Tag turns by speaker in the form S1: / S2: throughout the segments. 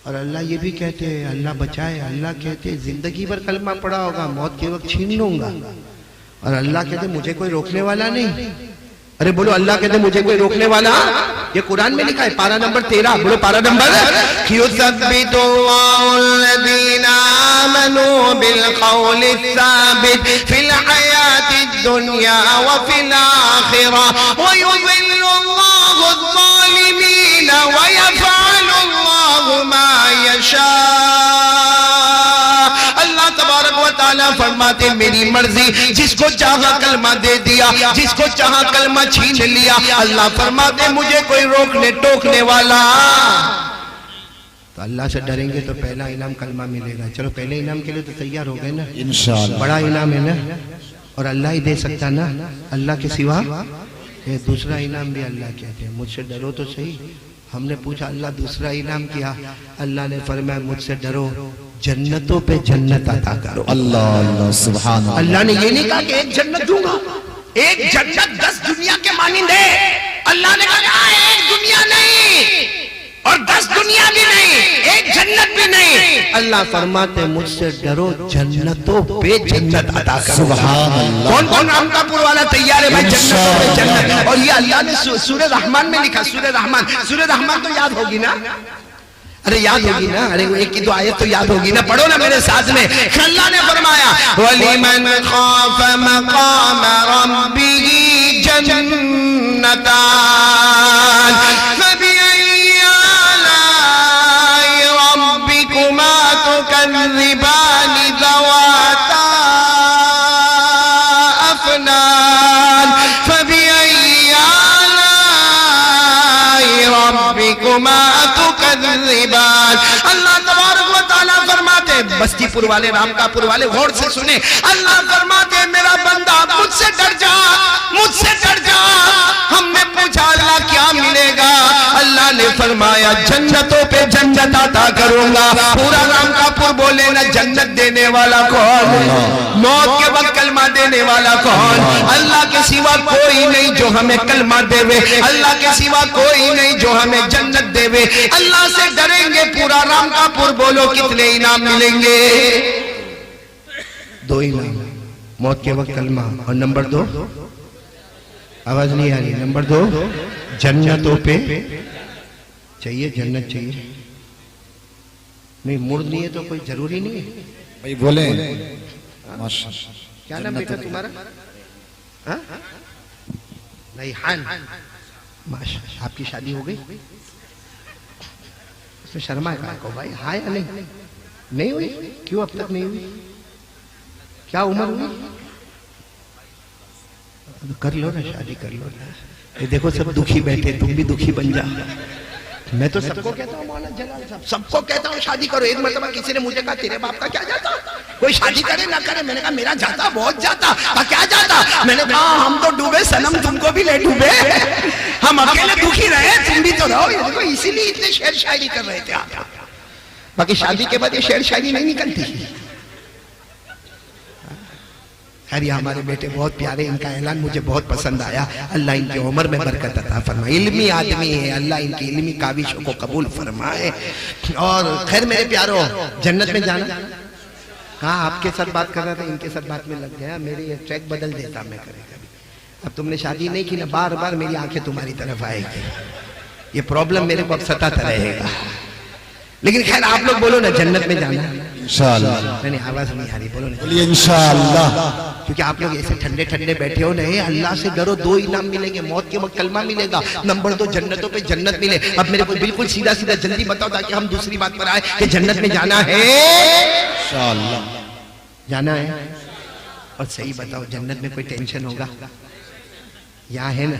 S1: اور اللہ یہ بھی کہتے ہیں اللہ بچائے، اللہ کہتے ہیں زندگی بھر کلمہ پڑھا ہوگا موت کے وقت چھین لوں گا، اور اللہ کہتے ہیں مجھے کوئی روکنے والا نہیں۔ ارے بولو اللہ کہتے ہیں مجھے کوئی روکنے والا، یہ قرآن میں لکھا ہے پارہ نمبر 13، بولو پارہ نمبر
S2: يثبت الله الذين آمنوا بالقول الثابت في الحياة الدنيا وفي الآخرة ويضل الله الظالمين ويفعل الله ما يشاء۔ اللہ تبارک و تعالیٰ فرماتے میری مرضی، جس کو چاہا کلمہ دے دیا، جس کو چاہا کلمہ چھین لیا۔ اللہ فرماتے مجھے کوئی روکنے ٹوکنے والا۔
S1: تو اللہ سے ڈریں گے تو پہلا انعام کلمہ ملے گا۔ چلو پہلے انعام کے لیے تو تیار ہو گئے نا،
S2: انشاءاللہ
S1: بڑا انعام ہے نا، اور اللہ ہی دے سکتا نا، اللہ کے سوا۔ یہ دوسرا انعام بھی اللہ کہتے ہیں مجھ سے ڈرو تو صحیح۔ ہم نے پوچھا اللہ دوسرا انعام کیا؟ اللہ نے فرمایا مجھ سے ڈرو جنتوں پہ جنت عطا کرو۔
S2: اللہ اللہ سبحان اللہ۔
S1: اللہ نے یہ نہیں کہا کہ ایک جنت دوں گا، ایک جنت 10 دنیا کے مانند ہے۔ اللہ نے کہا ایک دنیا نہیں اور 10 دنیا بھی نہیں، ایک جنت بھی نہیں۔ اللہ فرماتے مجھ سے ڈرو جنتوں پہ جنت عطا کرو۔
S2: سبحان اللہ۔
S1: کون کون رامکا پور والا تیار ہے بھائی جنتوں پہ جنت؟ اور یہ اللہ نے سورہ رحمان میں لکھا، سورہ رحمان۔ سورہ رحمان تو یاد ہوگی نا؟ ارے یاد ہوگی نا؟ ارے ایک کی دو آیت تو یاد ہوگی نا؟ پڑھو نا میرے ساتھ میں۔ اللہ نے فرمایا وَلِمَنْ خَافَ مَقَامَ رَبِّهِ جَنَّتَانِ فَبِأَيِّ آلَاءِ رَبِّكُمَا تُكَذِّبَانِ ذَوَاتَا أَفْنَانٍ فَبِأَيِّ آلَاءِ رَبِّكُمَا تُكَذِّبَانِ۔ اللہ تبارک و تعالیٰ فرماتے بستی پور والے رامکا پور والے غور سے سنیں، اللہ فرماتے میرا بندہ مجھ سے ڈر جا، مجھ سے ڈر جا۔ ہم نے پوچھا اللہ کیا ملے گا؟ اللہ نے فرمایا جنتوں پہ جنت عطا کروں گا۔ پورا رامکا پور بولے نا جنت دینے والا کون؟ موت کے وقت کلمہ دینے والا کون؟ اللہ کے سوا کوئی نہیں جو ہمیں کلمہ دے وے، اللہ کے سوا کوئی نہیں جو ہمیں جنت دے وے۔ اللہ سے ڈریں گے پورا رامکا پور بولو کتنے انعام ملیں گے؟ 2 انعام، موت کے وقت کلمہ، اور نمبر 2 آواز نہیں آ رہی، نمبر 2 جنتوں پہ چاہیے، جنت چاہیے نہیں، مڑ نہیں ہے تو کوئی ضروری نہیں ہے
S2: بھائی بولیں۔
S1: کیا نام بیٹا تمہارا؟ ریحان، ماشاءاللہ۔ آپ کی شادی ہو گئی؟ اس میں شرما ہے کو بھائی، ہاں یا نہیں ہوئی؟ کیوں اب تک نہیں ہوئی؟ کیا عمر ہوئی؟ کر لو نا شادی، کر لو نا۔ یہ دیکھو سب دکھی بیٹھے، تم بھی دکھی بن جا۔ میں تو سب کو کہتا ہوں مولانا جلال صاحب، سب کو کہتا ہوں شادی کرو۔ ایک مرتبہ کسی نے مجھے کہا تیرے باپ کا کیا جاتا؟ کوئی شادی کرے نہ کرے؟ میں نے کہا میرا جاتا، بہت جاتا۔ کیا جاتا؟ میں نے کہا ہم تو ڈوبے صنم، تم کو بھی لے ڈوبے، ہم اکیلے دکھی رہے، تم بھی تو رہو۔ یہ دیکھو اسی لیے اتنے شعر شاعری کر رہے تھے آپ۔ باقی شادی کے بعد یہ شعر شاعری نہیں نکلتی۔ خیر یہ ہمارے بیٹے بہت پیارے، ان کا اعلان مجھے بہت پسند آیا۔ اللہ ان کی عمر میں برکت عطا فرمائے، علمی آدمی ہے، اللہ ان کی علمی کاوشوں کو قبول فرمائے۔ اور خیر میرے پیارو، جنت میں جانا کہاں؟ آپ کے ساتھ بات کر رہا تھا، ان کے ساتھ بات میں لگ گیا، میری یہ ٹریک بدل دیتا میں کرے کبھی۔ اب تم نے شادی نہیں کی نا، بار بار میری آنکھیں تمہاری طرف آئے گی، یہ پرابلم میرے کو اب ستاتا رہے گا۔ لیکن خیر آپ لوگ بولو نا جنت میں جانا انشاءاللہ۔ نہیں آواز نہیں آ رہی، بولو نا
S2: بولیے انشاءاللہ۔
S1: کیونکہ آپ لوگ ایسے ٹھنڈے ٹھنڈے بیٹھے ہو نہیں، اللہ سے ڈرو 2 انعام ملیں گے، موت کے وقت کلمہ ملے گا، نمبر 2 جنتوں پہ جنت ملے۔ اب میرے کو بالکل سیدھا سیدھا جلدی بتاؤ تاکہ ہم دوسری بات پر آئے کہ جنت میں جانا ہے
S2: انشاءاللہ،
S1: جانا ہے۔ اور صحیح بتاؤ جنت میں کوئی ٹینشن ہوگا؟ یہاں ہے نا،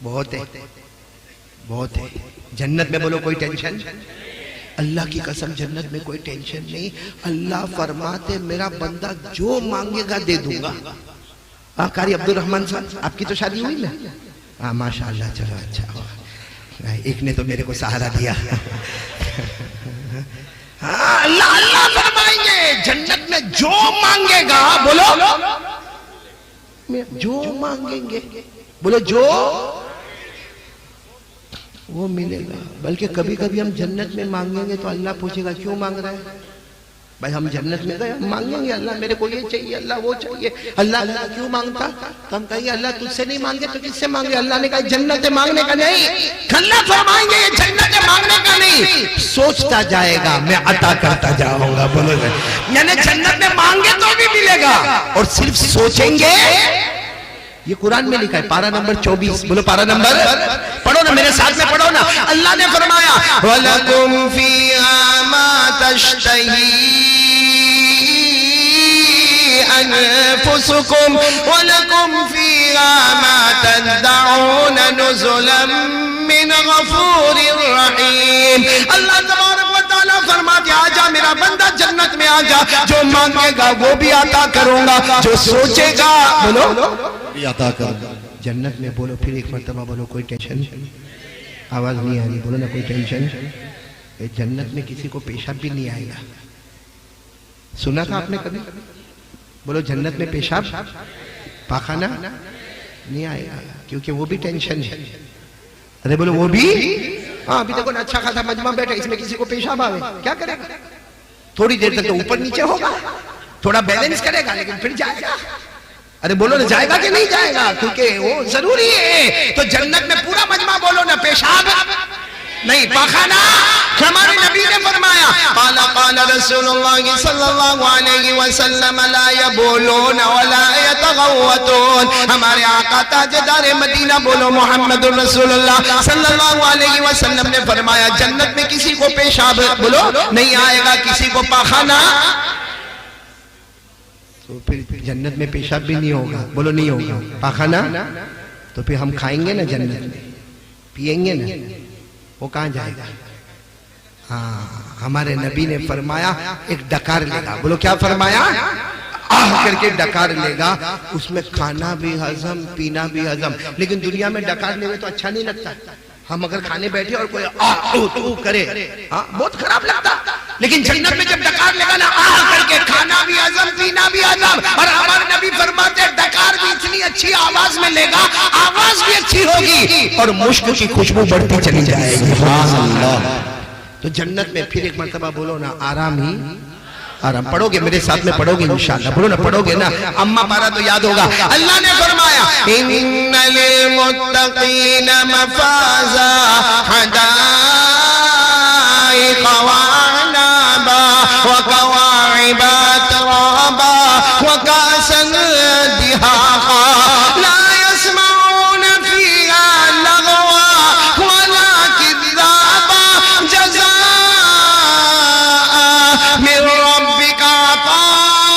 S1: بہت ہے، بہت ہے۔ جنت میں بولو کوئی ٹینشن؟ اللہ کی قسم جنت میں کوئی ٹینشن نہیں۔ اللہ فرماتے میرا بندہ جو مانگے گا دے دوں گا۔ قاری عبد الرحمن صاحب آپ کی تو شادی ہوئی نا؟ ہاں ماشاءاللہ، چلو اچھا ہوا، ایک نے تو میرے کو سہارا دیا۔ ہاں اللہ فرمائیں گے جنت میں جو مانگے گا، بولو جو مانگیں گے، بولو جو وہ ملے گا. بلکہ کبھی کبھی ہم جنت میں مانگیں گے تو اللہ پوچھے گا کیوں مانگ رہا ہے بھائی. ہم جنت میں گئے ہم مانگیں گے اللہ میرے کو یہ چاہیے, اللہ وہ چاہیے. اللہ کیوں مانگتا؟ تو ہم کہیں گے اللہ تجھ سے نہیں مانگے تو کس سے مانگے؟ اللہ نے کہا جنت مانگنے کا نہیں. اللہ فرمائیں گے یہ جنت مانگنے کا نہیں, سوچتا جائے گا میں عطا کرتا جاؤں گا. بولو یعنی جنت میں مانگے تو بھی ملے گا اور صرف سوچیں گے. یہ قرآن میں لکھا ہے پارہ نمبر 24. بولو پارہ نمبر پڑھو نا میرے ساتھ میں پڑھو نا. اللہ نے فرمایا وَلَكُمْ فِيهَا مَا تَشْتَهِي أَنفُسُكُمْ وَلَكُمْ فِيهَا مَا تَدَّعُونَ نُزُلًا مِّنْ غَفُورٍ رَحِيمٍ. اللہ تبارک و تعالیٰ فرماتے آجا میرا بندہ جنت میں آجا, جو مانگے گا وہ بھی عطا کروں گا, جو سوچے گا بولو بھی عطا کروں گا. جنت میں بولو پھر ایک مرتبہ بولو کوئی ٹینشن, آواز نہیں آ رہی, بولو نا کوئی ٹینشن. جنت میں کسی کو پیشاب بھی نہیں آئے گا. سنا تھا آپ نے کبھی؟ بولو جنت میں پیشاب پاخانہ نہیں آئے گا کیونکہ وہ بھی ٹینشن ہے. ارے بولو وہ بھی. ہاں ابھی دیکھو نا اچھا خاصا مجمع بیٹھے, اس میں کسی کو پیشاب آوے کیا کرے گا؟ تھوڑی دیر تک تو اوپر نیچے ہوگا, تھوڑا بیلنس کرے گا لیکن پھر جائے گا. ارے بولو نا جائے گا کہ نہیں جائے گا؟ کیونکہ وہ ضروری ہے. تو جنت میں پورا مجمع بولو نا پیشاب نہیں پاخانہ. ہمارے نبی نے فرمایا قال رسول اللہ صلی اللہ علیہ وسلم لا یبولون ولا یتغوتون. ہمارے آقا تاجدار مدینہ بولو محمد رسول اللہ صلی اللہ علیہ وسلم نے فرمایا جنت میں کسی کو پیشاب بولو نہیں آئے گا, کسی کو پاخانہ. تو پھر جنت میں پیشاب بھی نہیں ہوگا, بولو نہیں ہوگا, پاخانہ. تو پھر ہم کھائیں گے نا جنت میں, پیئیں گے نا, وہ کہاں جائے گا؟ ہاں ہمارے نبی نے فرمایا ایک ڈکار لے گا. بولو کیا فرمایا؟ آہ کر کے ڈکار لے گا, اس میں کھانا بھی ہضم پینا بھی ہضم. لیکن دنیا میں ڈکار لے گئے تو اچھا نہیں لگتا. ہم اگر کھانے بیٹھے اور کوئی آہ تو کرے بہت خراب لگتا. لیکن جنت میں جب ڈکار لے گا نا آہ کر کے کھانا بھی ہضم پینا بھی ہضم. اور ہمارے نبی فرماتے ڈکار بھی اتنی اچھی آواز میں لے گا, آواز بھی اچھی ہوگی اور مشک کی خوشبو بڑھتی چلی جائے گی. سبحان اللہ. تو جنت میں پھر ایک مرتبہ بولو نا آرام ہی آرام. پڑھو گے میرے ساتھ میں پڑھو گے انشاءاللہ, بولو نا پڑھو گے نا. اما پارا تو یاد ہوگا. اللہ نے فرمایا ان للمتقین مفازا حدائق وعنابا وکواعب اترابا وکاسا دہاقا لا يسمعون فيها لغوا ولا كذابا جزاء من ربك عطاء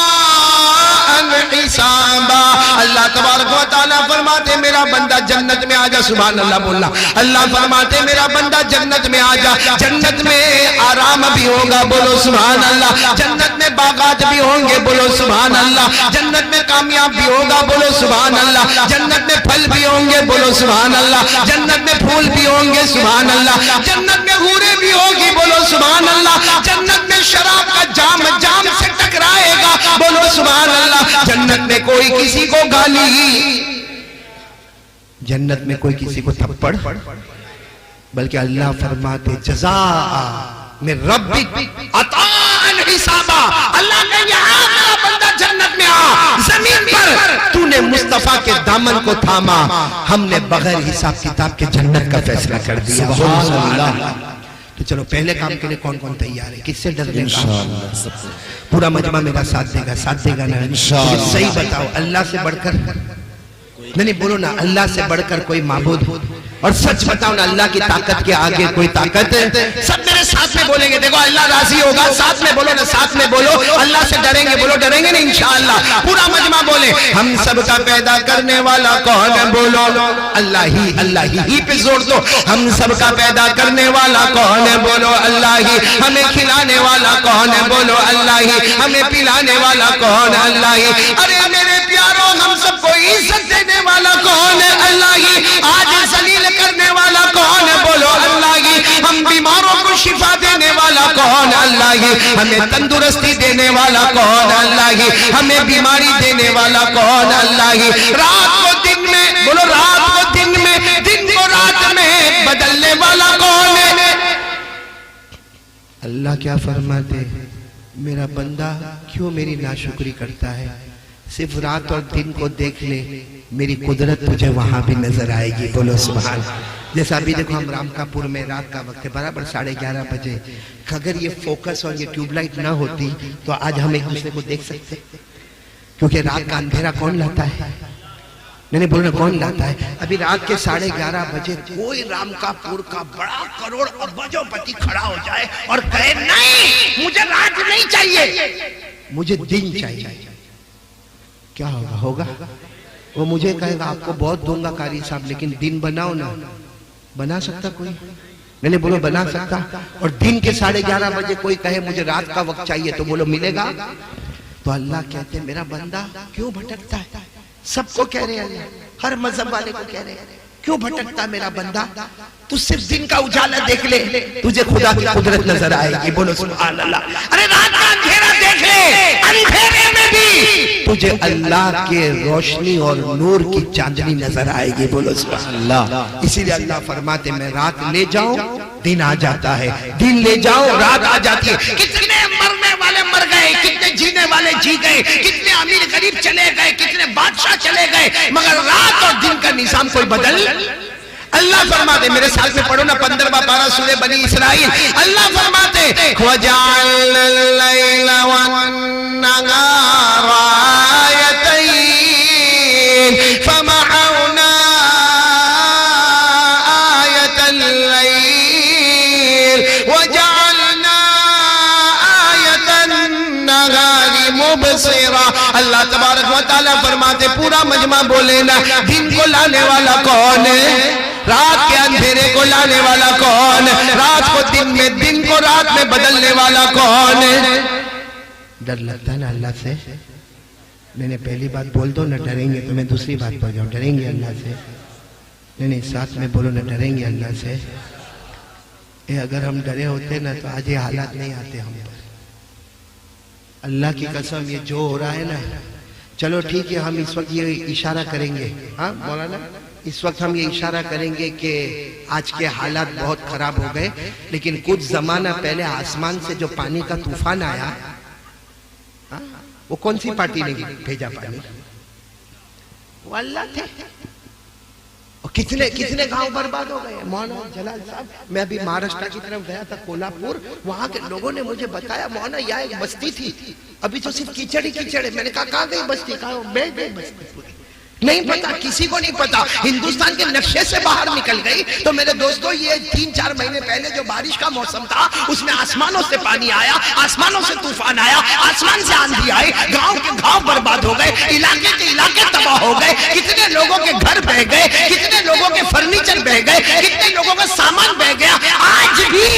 S1: حسابا. اللہ تبارک و تعالیٰ فرماتے میرا بندہ جنت میں آجا. سبحان اللہ بولنا. اللہ فرماتے میرا بندہ جنت میں آجا. جنت میں آرام بھی ہوگا, بولو سبحان اللہ. جنت میں باغات بھی ہوں گے, بولو سبحان اللہ. جنت میں کامیاب بھی ہوگا, بولو سبحان اللہ. جنت میں پھل بھی ہوں گے, بولو سبحان اللہ. جنت میں پھول بھی ہوں گے, سبحان اللہ. جنت میں حوریں بھی ہوگی, بولو سبحان اللہ. جنت میں شراب کا جام جام سے ٹکرائے گا, بولو سبحان اللہ. جنت میں کوئی کسی کو گالی, جنت میں کوئی کسی کو تھپڑ, بلکہ اللہ فرماتے جزاء من ربک عطاء حسابا. اللہ کہیں یہاں میرا بندہ جنت میں آ, زمین پر تو نے مصطفیٰ کے دامن کو تھاما, ہم نے بغیر حساب کتاب کے جنت کا فیصلہ کر دیا. سبحان اللہ. تو چلو پہلے کام کے لئے کون کون تیار ہے؟ کس سے ڈرنے کا؟ پورا مجمع میرا ساتھ دے گا, ساتھ دے گا نا؟ صحیح بتاؤ, اللہ سے بڑھ کر نہیں بولو نا, اللہ سے بڑھ کر کوئی معبود ہو. اور سچ بتاؤ نا اللہ کی طاقت کے آگے کوئی طاقت ہے؟ سب میرے ساتھ میں بولیں گے, دیکھو اللہ راضی ہوگا. ساتھ میں بولو نا, ساتھ میں بولو اللہ سے ڈریں گے, بولو ڈریں گے نا انشاءاللہ. پورا مجمع بولے ہم سب کا پیدا کرنے والا کون ہے؟ بولو اللہ ہی. اللہ ہی پہ زور دو. ہم سب کا پیدا کرنے والا کون ہے؟ بولو اللہ ہی. ہمیں کھلانے والا کون ہے؟ بولو اللہ ہی. ہمیں پلانے والا کون ہے؟ اللہ ہی. ارے میرے پیاروں ہم سب کو عزت دینے والا کون ہے؟ اللہ ہی. آج ذلیل کرنے والا کون ہے؟ بولو اللہ ہی. ہم بیماروں کو شفا دینے والا کون ہے؟ اللہ ہی. ہمیں تندرستی دینے والا کون ہے؟ اللہ ہی. ہمیں بیماری دینے والا کون ہے؟ اللہ ہی. رات کو دن میں, بولو رات کو دن میں, دن کو رات میں بدلنے والا
S2: اللہ کیا فرماتے، میرا بندہ کیوں میری ناشکری کرتا ہے؟ صرف رات اور دن کو دیکھ لے، میری قدرت تجھے وہاں بھی نظر آئے گی. بولو سبحان. جیسا ابھی دیکھو ہم رام کاپور میں رات کا وقت ہے، برابر 11:30 بجے. اگر یہ فوکس اور یہ ٹیوب لائٹ نہ ہوتی تو آج ہم ایک دوسرے کو دیکھ سکتے، کیونکہ رات کا اندھیرا کون لاتا ہے؟ نہیں بولنا کون لاتا ہے؟ ابھی رات کے 11:30 بجے کوئی رام کاپور کا بڑا کروڑ اربوں پتی کھڑا ہو جائے اور کہے نہیں مجھے رات نہیں چاہیے، مجھے دن چاہیے، کیا ہوگا؟ وہ مجھے کہے گا آپ کو بہت دوں گا قاری صاحب، لیکن دن بناؤ نا. بنا سکتا کوئی؟ نہیں بولو بنا سکتا. اور دن کے 11:30 بجے کوئی کہے مجھے رات کا وقت چاہیے تو بولو ملے گا؟ تو اللہ کہتے ہیں میرا بندہ کیوں بھٹکتا ہے؟ سب کو کہہ رہے ہیں، ہر مذہب والے کو کہہ رہے ہیں کیوں بھٹکتا ہے میرا بندہ؟ تو صرف دن کا اجالا دیکھ لے، تجھے خدا کی قدرت نظر آئے گی. بولو سبحان اللہ. ارے رات کا اندھیرا دیکھ لے، اندھیرے میں بھی تجھے اللہ کے روشنی اور نور کی چاندنی نظر آئے گی. بولو سبحان اللہ. اسی لیے اللہ فرماتے میں رات لے جاؤں دن آ جاتا ہے، دن لے جاؤ رات آ جاتی ہے. کتنے مرنے والے مر گئے، کتنے جینے والے جی گئے، کتنے امیر غریب چلے گئے، کتنے بادشاہ چلے گئے، مگر رات اور دن کا نظام کوئی بدل. اللہ فرماتے میرے ساتھ میں پڑھو نا 15واں پارہ سورہ بنی اسرائیل. اللہ فرماتے وَجَعَلْنَا اللَّيْلَ وَالنَّهَارَ آيَتَيْنِ فَمَحَوْنَا آيَةَ اللَّيْلِ وَجَعَلْنَا آيَةَ النَّهَارِ مُبْصِرًا. اللہ تبارک و تعالیٰ فرماتے پورا مجمع بولے نا، دن کو لانے والا کون ہے؟ رات کے اندھیرے کو لانے والا کون؟ رات کو دن میں، دن کو رات میں بدلنے والا کون ہے؟ ڈر لگتا ہے نا اللہ سے؟ میں نے پہلی بات بول دو نہ ڈریں گے تو میں دوسری بات پر جاؤں. ڈریں گے اللہ سے؟ نہیں ساتھ میں بولو نہ ڈریں گے اللہ سے. اگر ہم ڈرے ہوتے نا تو آج یہ حالات نہیں آتے ہم پر. اللہ کی قسم یہ جو ہو رہا ہے نا، چلو ٹھیک ہے ہم اس وقت یہ اشارہ کریں گے، ہاں مولانا اس وقت ہم یہ اشارہ کریں گے کہ آج کے حالات بہت خراب ہو گئے، لیکن کچھ زمانہ پہلے آسمان سے جو پانی کا طوفان آیا، وہ کون سی پارٹی نے بھیجا پانی؟ وہ اللہ تھے. اور کتنے گاؤں برباد ہو گئے. مولانا جلال صاحب میں ابھی مہاراشٹر کی طرف گیا تھا کولہاپور، وہاں کے لوگوں نے مجھے بتایا مولانا یہاں ایک بستی تھی، ابھی تو صرف کیچڑ ہی کیچڑ ہے. میں نے کہا کہاں گئی بستی؟ کہا بیٹھ گئی بستی پوری. نہیں پتا، کسی کو نہیں پتا. ہندوستان کے نقشے سے باہر نکل گئی. تو میرے دوستو یہ 3-4 مہینے پہلے جو بارش کا موسم تھا اس میں آسمانوں سے پانی آیا، آسمانوں سے طوفان آیا، آسمان سے آندھی آئی، گاؤں کے گاؤں برباد ہو گئے، علاقے کے علاقے تباہ ہو گئے، کتنے لوگوں کے گھر بہ گئے، کتنے لوگوں کے فرنیچر بہ گئے، کتنے لوگوں کا سامان بہ گیا. آج بھی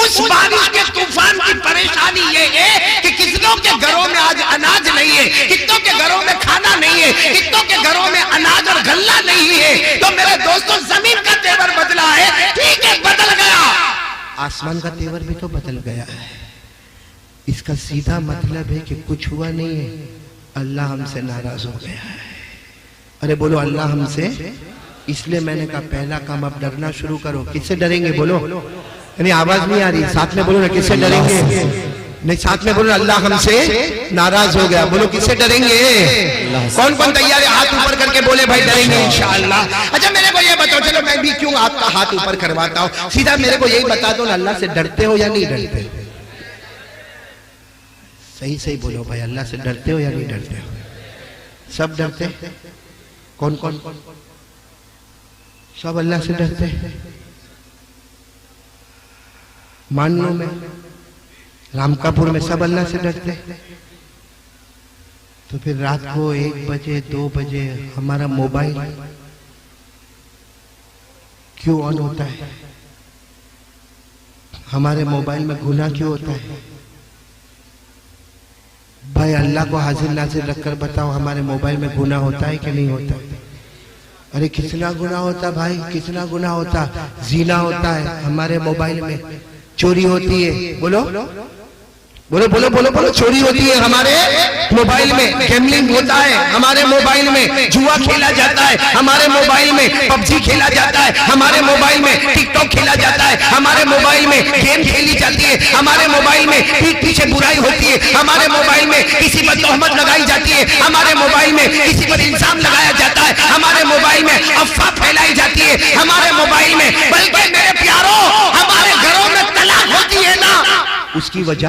S2: اس بارش کے طوفان کی پریشانی یہ ہے کہ کتنوں کے گھروں میں آج اناج نہیں ہے، کتنوں کے گھروں میں کھانا نہیں ہے، کتنوں کے گھروں میں اناج اور غلہ نہیں ہے. تو میرے دوستو زمین کا تیور بدلا ہے، ٹھیک ہے بدل گیا، آسمان کا تیور بھی تو بدل گیا ہے. اس کا سیدھا مطلب ہے کہ کچھ ہوا نہیں ہے، اللہ ہم سے ناراض ہو گیا ہے. ارے بولو اللہ ہم سے. اس لیے میں نے کہا پہلا کام اب ڈرنا شروع کرو. کس سے ڈریں گے بولو؟ یعنی آواز نہیں آ رہی، ساتھ میں بولو نا کس سے ڈریں گے؟ نہیں ساتھ میں بولو اللہ ہم سے ناراض ہو گیا. بولو کس سے ڈریں گے؟ کون کون تیار ہے ہاتھ اوپر کر کے بولے بھائی ڈریں گے انشاءاللہ. اچھا میرے کو یہ بتاؤ، چلو میں بھی کیوں آپ کا ہاتھ اوپر کرواتا ہوں، سیدھا میرے کو یہی بتا دو اللہ سے ڈرتے ہو یا نہیں ڈرتے؟ صحیح بولو بھائی، اللہ سے ڈرتے ہو یا نہیں ڈرتے ہو؟ سب ڈرتے؟ کون کون؟ سب اللہ سے ڈرتے؟ مان لو میں رام کاپور میں سب اللہ سے ڈرتے. تو پھر رات کو 1 بجے 2 بجے ہمارا موبائل کیوں آن ہوتا ہے؟ ہمارے موبائل میں گناہ کیوں ہوتا ہے؟ بھائی اللہ کو حاضر ناظر رکھ کر بتاؤ ہمارے موبائل میں گناہ ہوتا ہے کہ نہیں ہوتا؟ ارے کتنا گناہ ہوتا بھائی، کتنا گناہ ہوتا. زنا ہوتا ہے ہمارے موبائل میں، چوری ہوتی ہے، بولو
S1: بولو بولو بولو بولو چوری ہوتی ہے ہمارے موبائل میں، گیملنگ ہوتا ہے ہمارے موبائل میں، جوا کھیلا جاتا ہے ہمارے موبائل میں، پب جی کھیلا جاتا ہے ہمارے موبائل میں، ٹک ٹاک کھیلا جاتا ہے ہمارے موبائل میں، گیم کھیلی جاتی ہے ہمارے موبائل میں، پیٹھ پیچھے برائی ہوتی ہے ہمارے موبائل میں، کسی پر تہمت لگائی جاتی ہے ہمارے موبائل میں، کسی پر الزام لگایا جاتا ہے ہمارے موبائل میں، افواہ پھیلائی جاتی ہے ہمارے موبائل میں، بلکہ میرے پیاروں ہمارے گھروں میں طلاق ہوتی ہے نا، اس کی وجہ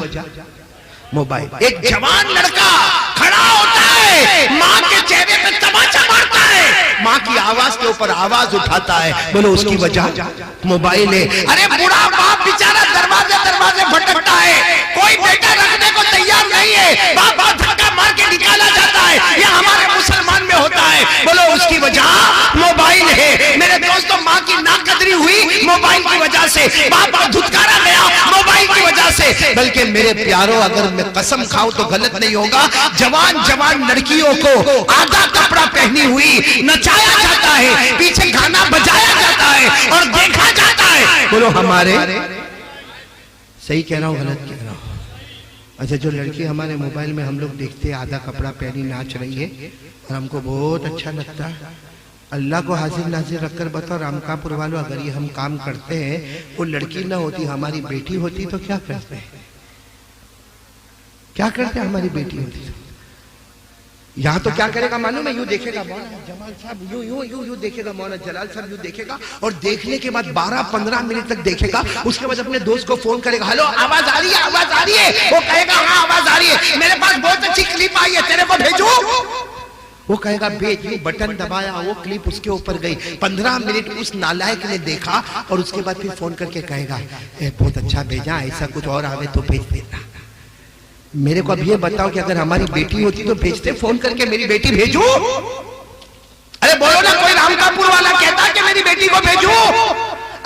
S1: موبائل۔ ایک جوان لڑکا کھڑا ہوتا ہے، ماں کے چہرے پہ تماچا مارتا ہے، ماں کی آواز کے اوپر آواز اٹھاتا ہے، بولو اس کی وجہ موبائل ہے۔ ارے بوڑھا باپ بیچارہ دروازے دروازے بھٹکتا ہے، کوئی بیٹا رکھنے کو تیار نہیں ہے، باپ دھکا مار کے نکالا جاتا ہے، یہ ہمارے مسلمان میں ہوتا ہے، بولو اس کی وجہ موبائل ہے۔ میرے دوستوں، ماں کی ناقدری ہوئی موبائل کی وجہ سے، باپ دھتکارا گیا موبائل کی وجہ سے۔ بلکہ میرے پیاروں، اگر میں قسم کھاؤں تو غلط نہیں ہوگا، جوان لڑکیوں کو آدھا کپڑا پہنی ہوئی نچایا جاتا ہے، پیچھے گانا بجایا جاتا ہے اور دیکھا جاتا ہے، بولو ہمارے، صحیح کہہ رہا ہوں غلط کہہ رہا ہوں؟ اچھا، جو لڑکی ہمارے موبائل میں ہم لوگ دیکھتے ہیں آدھا کپڑا پہنی ناچ رہی ہے اور ہم کو بہت اچھا لگتا ہے، اللہ کو حاضر ناظر رکھ کر بتاؤ رامکاپور والوں، اگر یہ ہم کام کرتے ہیں، وہ لڑکی نہ ہوتی ہماری بیٹی ہوتی تو کیا کرتے ہیں؟ کیا کرتے ہیں ہماری بیٹی ہوتی؟ یہاں تو کیا کرے گا معلوم ہے؟ یوں دیکھے گا مولانا جمال صاحب، یوں دیکھے گا مولانا جلال صاحب، یوں دیکھے گا اور دیکھنے کے بعد 12-15 منٹ تک دیکھے گا، اس کے بعد اپنے دوست کو فون کرے گا، ہلو آواز آ رہی ہے، آواز آ رہی ہے، وہ کہے گا ہاں آواز آ رہی ہے، میرے پاس بہت اچھی کلپ آئی ہے، تیرے کو بھیجوں؟ وہ کہے گا بھیج، بٹن دبایا، وہ کلپ اس کے اوپر گئی، 15 منٹ اس نالائق نے دیکھا اور اس کے بعد پھر فون کر کے کہے گا بہت اچھا بھیجا، ایسا کچھ اور آوے تو بھیج دینا۔ میرے کو اب یہ بتاؤ کہ اگر ہماری بیٹی ہوتی تو بھیجتے فون کر کے میری بیٹی بھیجوں؟ ارے بولو نا، کوئی رامکاپور والا کہتا کہ میری بیٹی کو بھیجوں؟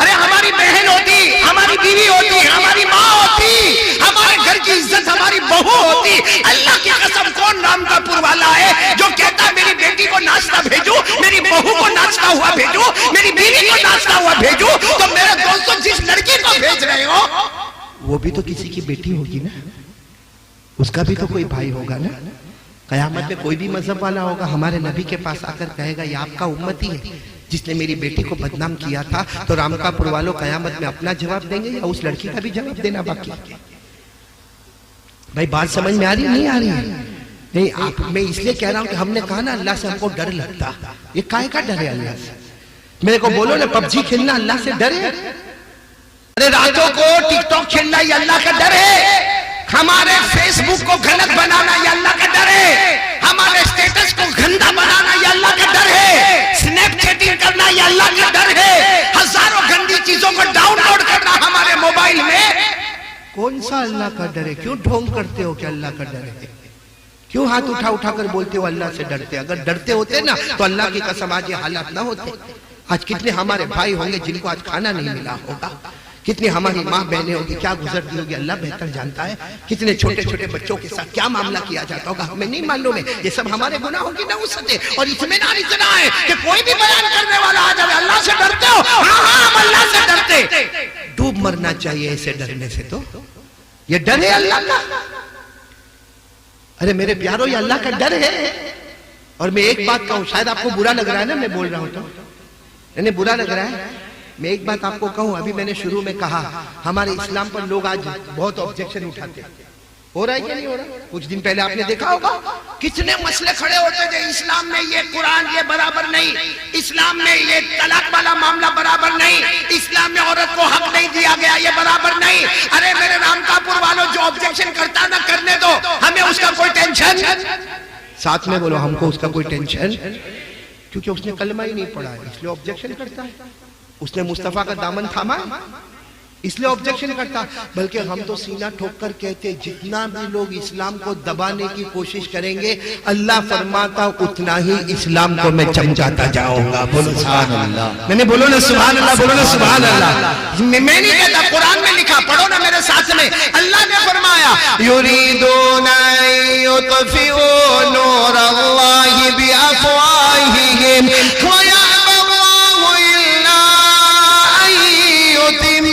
S1: ارے ہماری بہن ہوتی، ہماری بیوی ہوتی، ہماری ماں ہوتی، ہمارے گھر کی عزت ہماری بہو ہوتی، اللہ کی قسم کون رامکاپور والا ہے جو کہتا میری بیٹی کو ناچتا بھیجوں، میری بہو کو ناچتا ہوا بھیجوں، میری بیوی کو ناچتا ہوا بھیجوں؟ تو میرے دوستوں، جس لڑکی کو بھیج رہے ہو وہ بھی تو کسی کی بیٹی ہوگی نا، اس کا بھی تو کوئی بھائی ہوگا نا۔ قیامت میں کوئی بھی مذہب والا ہوگا ہمارے نبی کے پاس آ کر کہے گا یہ آپ کا امتی ہے جس نے میری بیٹی کو بدنام کیا تھا، تو رامکاپور والوں قیامت میں اپنا جواب دیں گے یا اس لڑکی کا بھی جواب دینا باقی؟ بھائی بات سمجھ میں آ رہی نہیں آ رہی ہے؟ نہیں، میں اس لیے کہہ رہا ہوں کہ ہم نے کہا نا اللہ سے ہم کو ڈر لگتا، یہ کائے کا ڈر ہے اللہ سے؟ میرے کو بولو نا، پب جی کھیلنا اللہ سے ڈر ہے؟ ارے راتوں کو ٹک ٹاک کھیلنا یہ اللہ کا ڈر ہے؟ ہمارے فیس بک کو غلط بنانا یہ اللہ کا ڈر ہے؟ ہمارے اسٹیٹس کو گندا بنانا یہ اللہ کا ڈر ہے؟ سنیپ چیٹنگ کرنا یہ اللہ کا ڈر ہے؟ ہزاروں گندی چیزوں کو ڈاؤن لوڈ کرنا ہمارے موبائل میں کون سا اللہ کا ڈر ہے؟ کیوں ڈھونگ کرتے ہو کہ اللہ کا ڈر ہے؟ کیوں ہاتھ اٹھا اٹھا کر بولتے ہو اللہ سے ڈرتے؟ اگر ڈرتے ہوتے نا تو اللہ کی قسم آج یہ حالات نہ ہوتے۔ آج کتنے ہمارے بھائی ہوں گے جن کو آج کھانا نہیں ملا ہوگا، کتنی ہماری ماں بہنیں ہوگی کیا گزرتی ہوگی اللہ بہتر جانتا ہے، کتنے چھوٹے چھوٹے بچوں کے ساتھ کیا معاملہ کیا جاتا ہوگا ہمیں نہیں معلوم ہے۔ یہ سب ہمارے گناہوں کی نحوست ہے اور اطمینان اتنا ہے کہ کوئی بھی بیان کرنے والا آ جائے اللہ سے ڈرتے ہو؟ ہاں ہاں ہم اللہ سے ڈرتے۔ ڈوب مرنا چاہیے ایسے ڈرنے سے، تو یہ ڈر ہے اللہ کا؟ ارے میرے پیاروں، یہ اللہ کا ڈر ہے۔ اور میں ایک بات کہوں، شاید آپ کو برا لگ رہا ہے نا میں بول رہا ہوں تو، یعنی برا لگ رہا ہے، میں ایک بات آپ کو کہوں، ابھی میں نے شروع میں کہا ہمارے اسلام پر لوگ آج بہت آبجیکشن اٹھاتے ہیں، ہو رہا ہے کہ نہیں ہو رہا؟ کچھ دن پہلے آپ نے دیکھا ہوگا کتنے مسئلے کھڑے ہوتے تھے، اسلام میں یہ قرآن یہ برابر نہیں، اسلام میں یہ طلاق والا معاملہ برابر نہیں، اسلام میں عورت کو حق نہیں دیا گیا یہ برابر نہیں۔ ارے میرے رامکاپور والوں، جو آبجیکشن کرتا نہ کرنے دو، ہمیں اس کا کوئی ٹینشن، ساتھ میں بولو ہم کو اس کا کوئی ٹینشن، کیونکہ اس نے کلمہ ہی نہیں پڑھا ہے اس لیے آبجیکشن کرتا ہے، اس نے مصطفیٰ کا دامن تھاما اس لیے آبجیکشن کرتا۔ بلکہ ہم تو سینہ ٹھوک کر کہتے جتنا بھی لوگ اسلام کو دبانے کی کوشش کریں گے اللہ فرماتا اتنا ہی اسلام کو میں چمچاتا جاؤں گا۔ بولو سبحان اللہ، میں نے بولو نا سبحان اللہ، بولو نا سبحان اللہ۔ میں نہیں کہتا، قرآن میں لکھا، پڑھو نا میرے ساتھ میں، اللہ نے فرمایا یریدون ان یطفئوا نور اللہ بافواہہم ویأبی اللہ الا ان یتم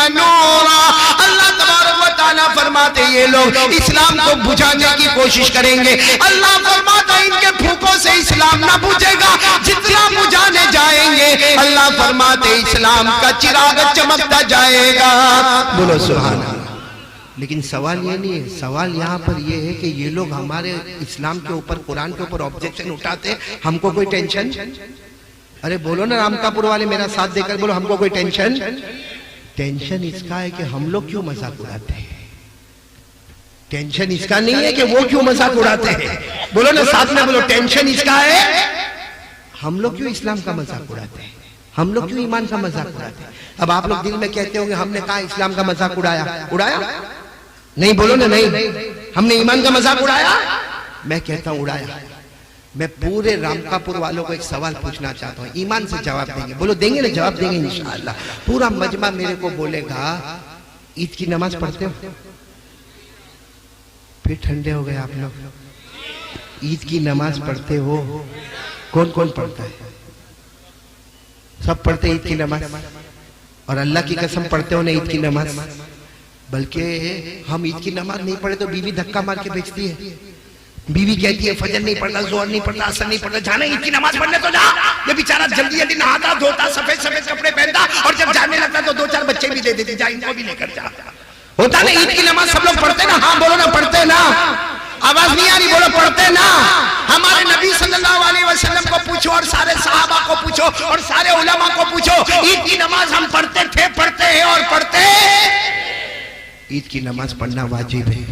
S1: نورا۔ اللہ تبارک و تعالیٰ تعالیٰ فرماتے یہ لوگ اسلام کو بجھانے کی کوشش کریں گے. اللہ فرماتا ان کے پھوکوں سے اسلام نہ بجھے گا. جتنا بجھانے جائیں گے اللہ فرماتے اسلام کا چراغ چمکتا جائے گا. بولو سبحان اللہ. لیکن سوال یہ نہیں ہے، سوال یہاں پر یہ ہے کہ یہ لوگ ہمارے اسلام کے اوپر، قرآن کے اوپر آبجیکشن اٹھاتے، ہم کو کوئی ٹینشن؟ ارے بولو نا رامکاپور والے، میرا ساتھ دے کر بولو، ہم کو کوئی ٹینشن؟ ٹینشن اس کا ہے کہ ہم لوگ کیوں مذاق اڑاتے ہیں. ٹینشن اس کا نہیں ہے کہ وہ کیوں مذاق اڑاتے ہیں. بولو نا ساتھ میں بولو، ٹینشن اس کا ہے ہم لوگ کیوں اسلام کا مذاق اڑاتے ہیں، ہم لوگ کیوں ایمان کا مذاق اڑاتے ہیں. اب آپ لوگ دل میں کہتے ہوں گے ہم نے کہا اسلام کا مذاق اڑایا نہیں. بولو نا نہیں. ہم نے ایمان کا مذاق اڑایا؟ میں کہتا ہوں اڑایا. میں پورے رامکاپور والوں کو ایک سوال پوچھنا چاہتا ہوں، ایمان سے جواب دیں گے؟ بولو دیں گے نا؟ جواب دیں گے انشاءاللہ. پورا مجمع میرے کو بولے گا عید کی نماز پڑھتے ہو؟ پھر ٹھنڈے ہو گئے آپ لوگ. عید کی نماز پڑھتے ہو؟ کون کون پڑھتا ہے؟ سب پڑھتے عید کی نماز. اور اللہ کی قسم پڑھتے ہو نا عید کی نماز. بلکہ ہم عید کی نماز نہیں پڑھے تو بیوی دھکا مار کے بیچتی ہے. بیوی کہتی ہے فجر نہیں پڑھتا، ظہر نہیں پڑھتا، عصر نہیں پڑھتا، جانا عید کی نماز پڑھنے تو جا. یہ بیچارہ جلدی جلدی نہاتا دھوتا، سفید سفید کپڑے پہنتا، اور جب جانے لگتا تو 2-4 بچے بھی دے دیتے، جا ان کو بھی لے کر جا. ہوتا نا عید کی نماز سب لوگ پڑھتے نا؟ ہاں بولو نا پڑھتے نا. آواز نہیں آ رہی؟ بولو پڑھتے نا. ہمارے نبی صلی اللہ علیہ وسلم کو پوچھو، اور سارے صحابہ کو پوچھو، اور سارے علماء کو پوچھو، عید کی نماز ہم پڑھتے تھے، پڑھتے ہیں اور پڑھتے. عید کی نماز پڑھنا واجب ہے.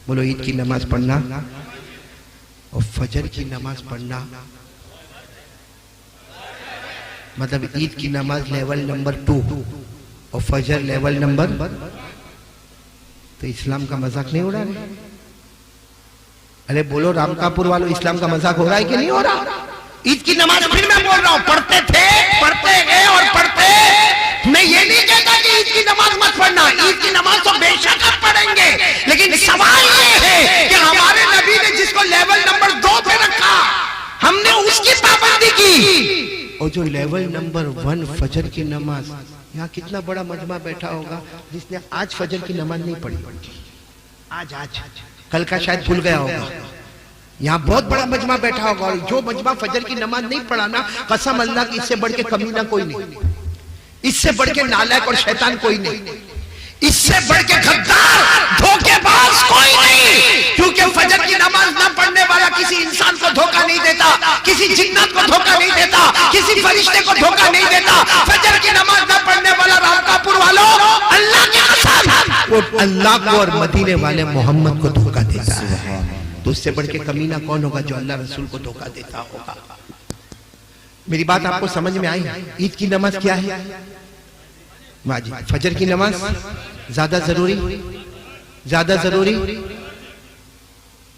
S1: بولو عید کی نماز پڑھنا اور فجر کی نماز پڑھنا، مطلب عید کی نماز لیول نمبر 2 اور فجر لیول نمبر. تو اسلام کا مذاق نہیں ہو رہا ہے؟ ارے بولو رامکاپور والوں، اسلام کا مذاق ہو رہا ہے کہ نہیں ہو رہا؟ عید کی نماز پھر میں بول رہا ہوں پڑھتے تھے، پڑھتے گئے اور پڑھتے. میں یہ نہیں کہتا کہ عید کی نماز مت پڑھنا، عید کی نماز تو بے شک آپ پڑھیں گے، لیکن سوال یہ ہے کہ ہمارے نبی نے جس کو لیول نمبر 2 پہ رکھا ہم نے اس کی پابندی کی. اور جو لیول نمبر 1 فجر کی نماز، یہاں کتنا بڑا مجمع بیٹھا ہوگا جس نے آج فجر کی نماز نہیں پڑھی. آج کل کا شاید بھول گیا ہوگا. یہاں بہت بڑا مجمع بیٹھا ہوگا، اور جو مجمع فجر کی نماز نہیں پڑھانا، قسم اللہ کی اس سے بڑھ کے کمینہ کوئی نہیں، اس سے بڑھ کے نالائق اور شیطان کوئی نہیں، اس سے بڑھ کے غدار دھوکے باز کوئی نہیں. کیونکہ فجر کی نماز نہ پڑھنے والا کسی انسان کو دھوکہ نہیں دیتا، کسی جنات کو دھوکہ نہیں دیتا، کسی فرشتے کو دھوکہ نہیں دیتا. فجر کی نماز نہ پڑھنے والا رامکاپور والوں اللہ کی قسم وہ اللہ کو اور مدینے والے محمد کو دھوکہ دیتا ہے. تو اس سے بڑھ کے کمینہ کون ہوگا جو اللہ رسول کو دھوکہ دیتا ہوگا؟ میری بات آپ کو سمجھ میں آئی؟ عید کی نماز کیا ہے؟ واجب. فجر کی نماز زیادہ ضروری، زیادہ ضروری.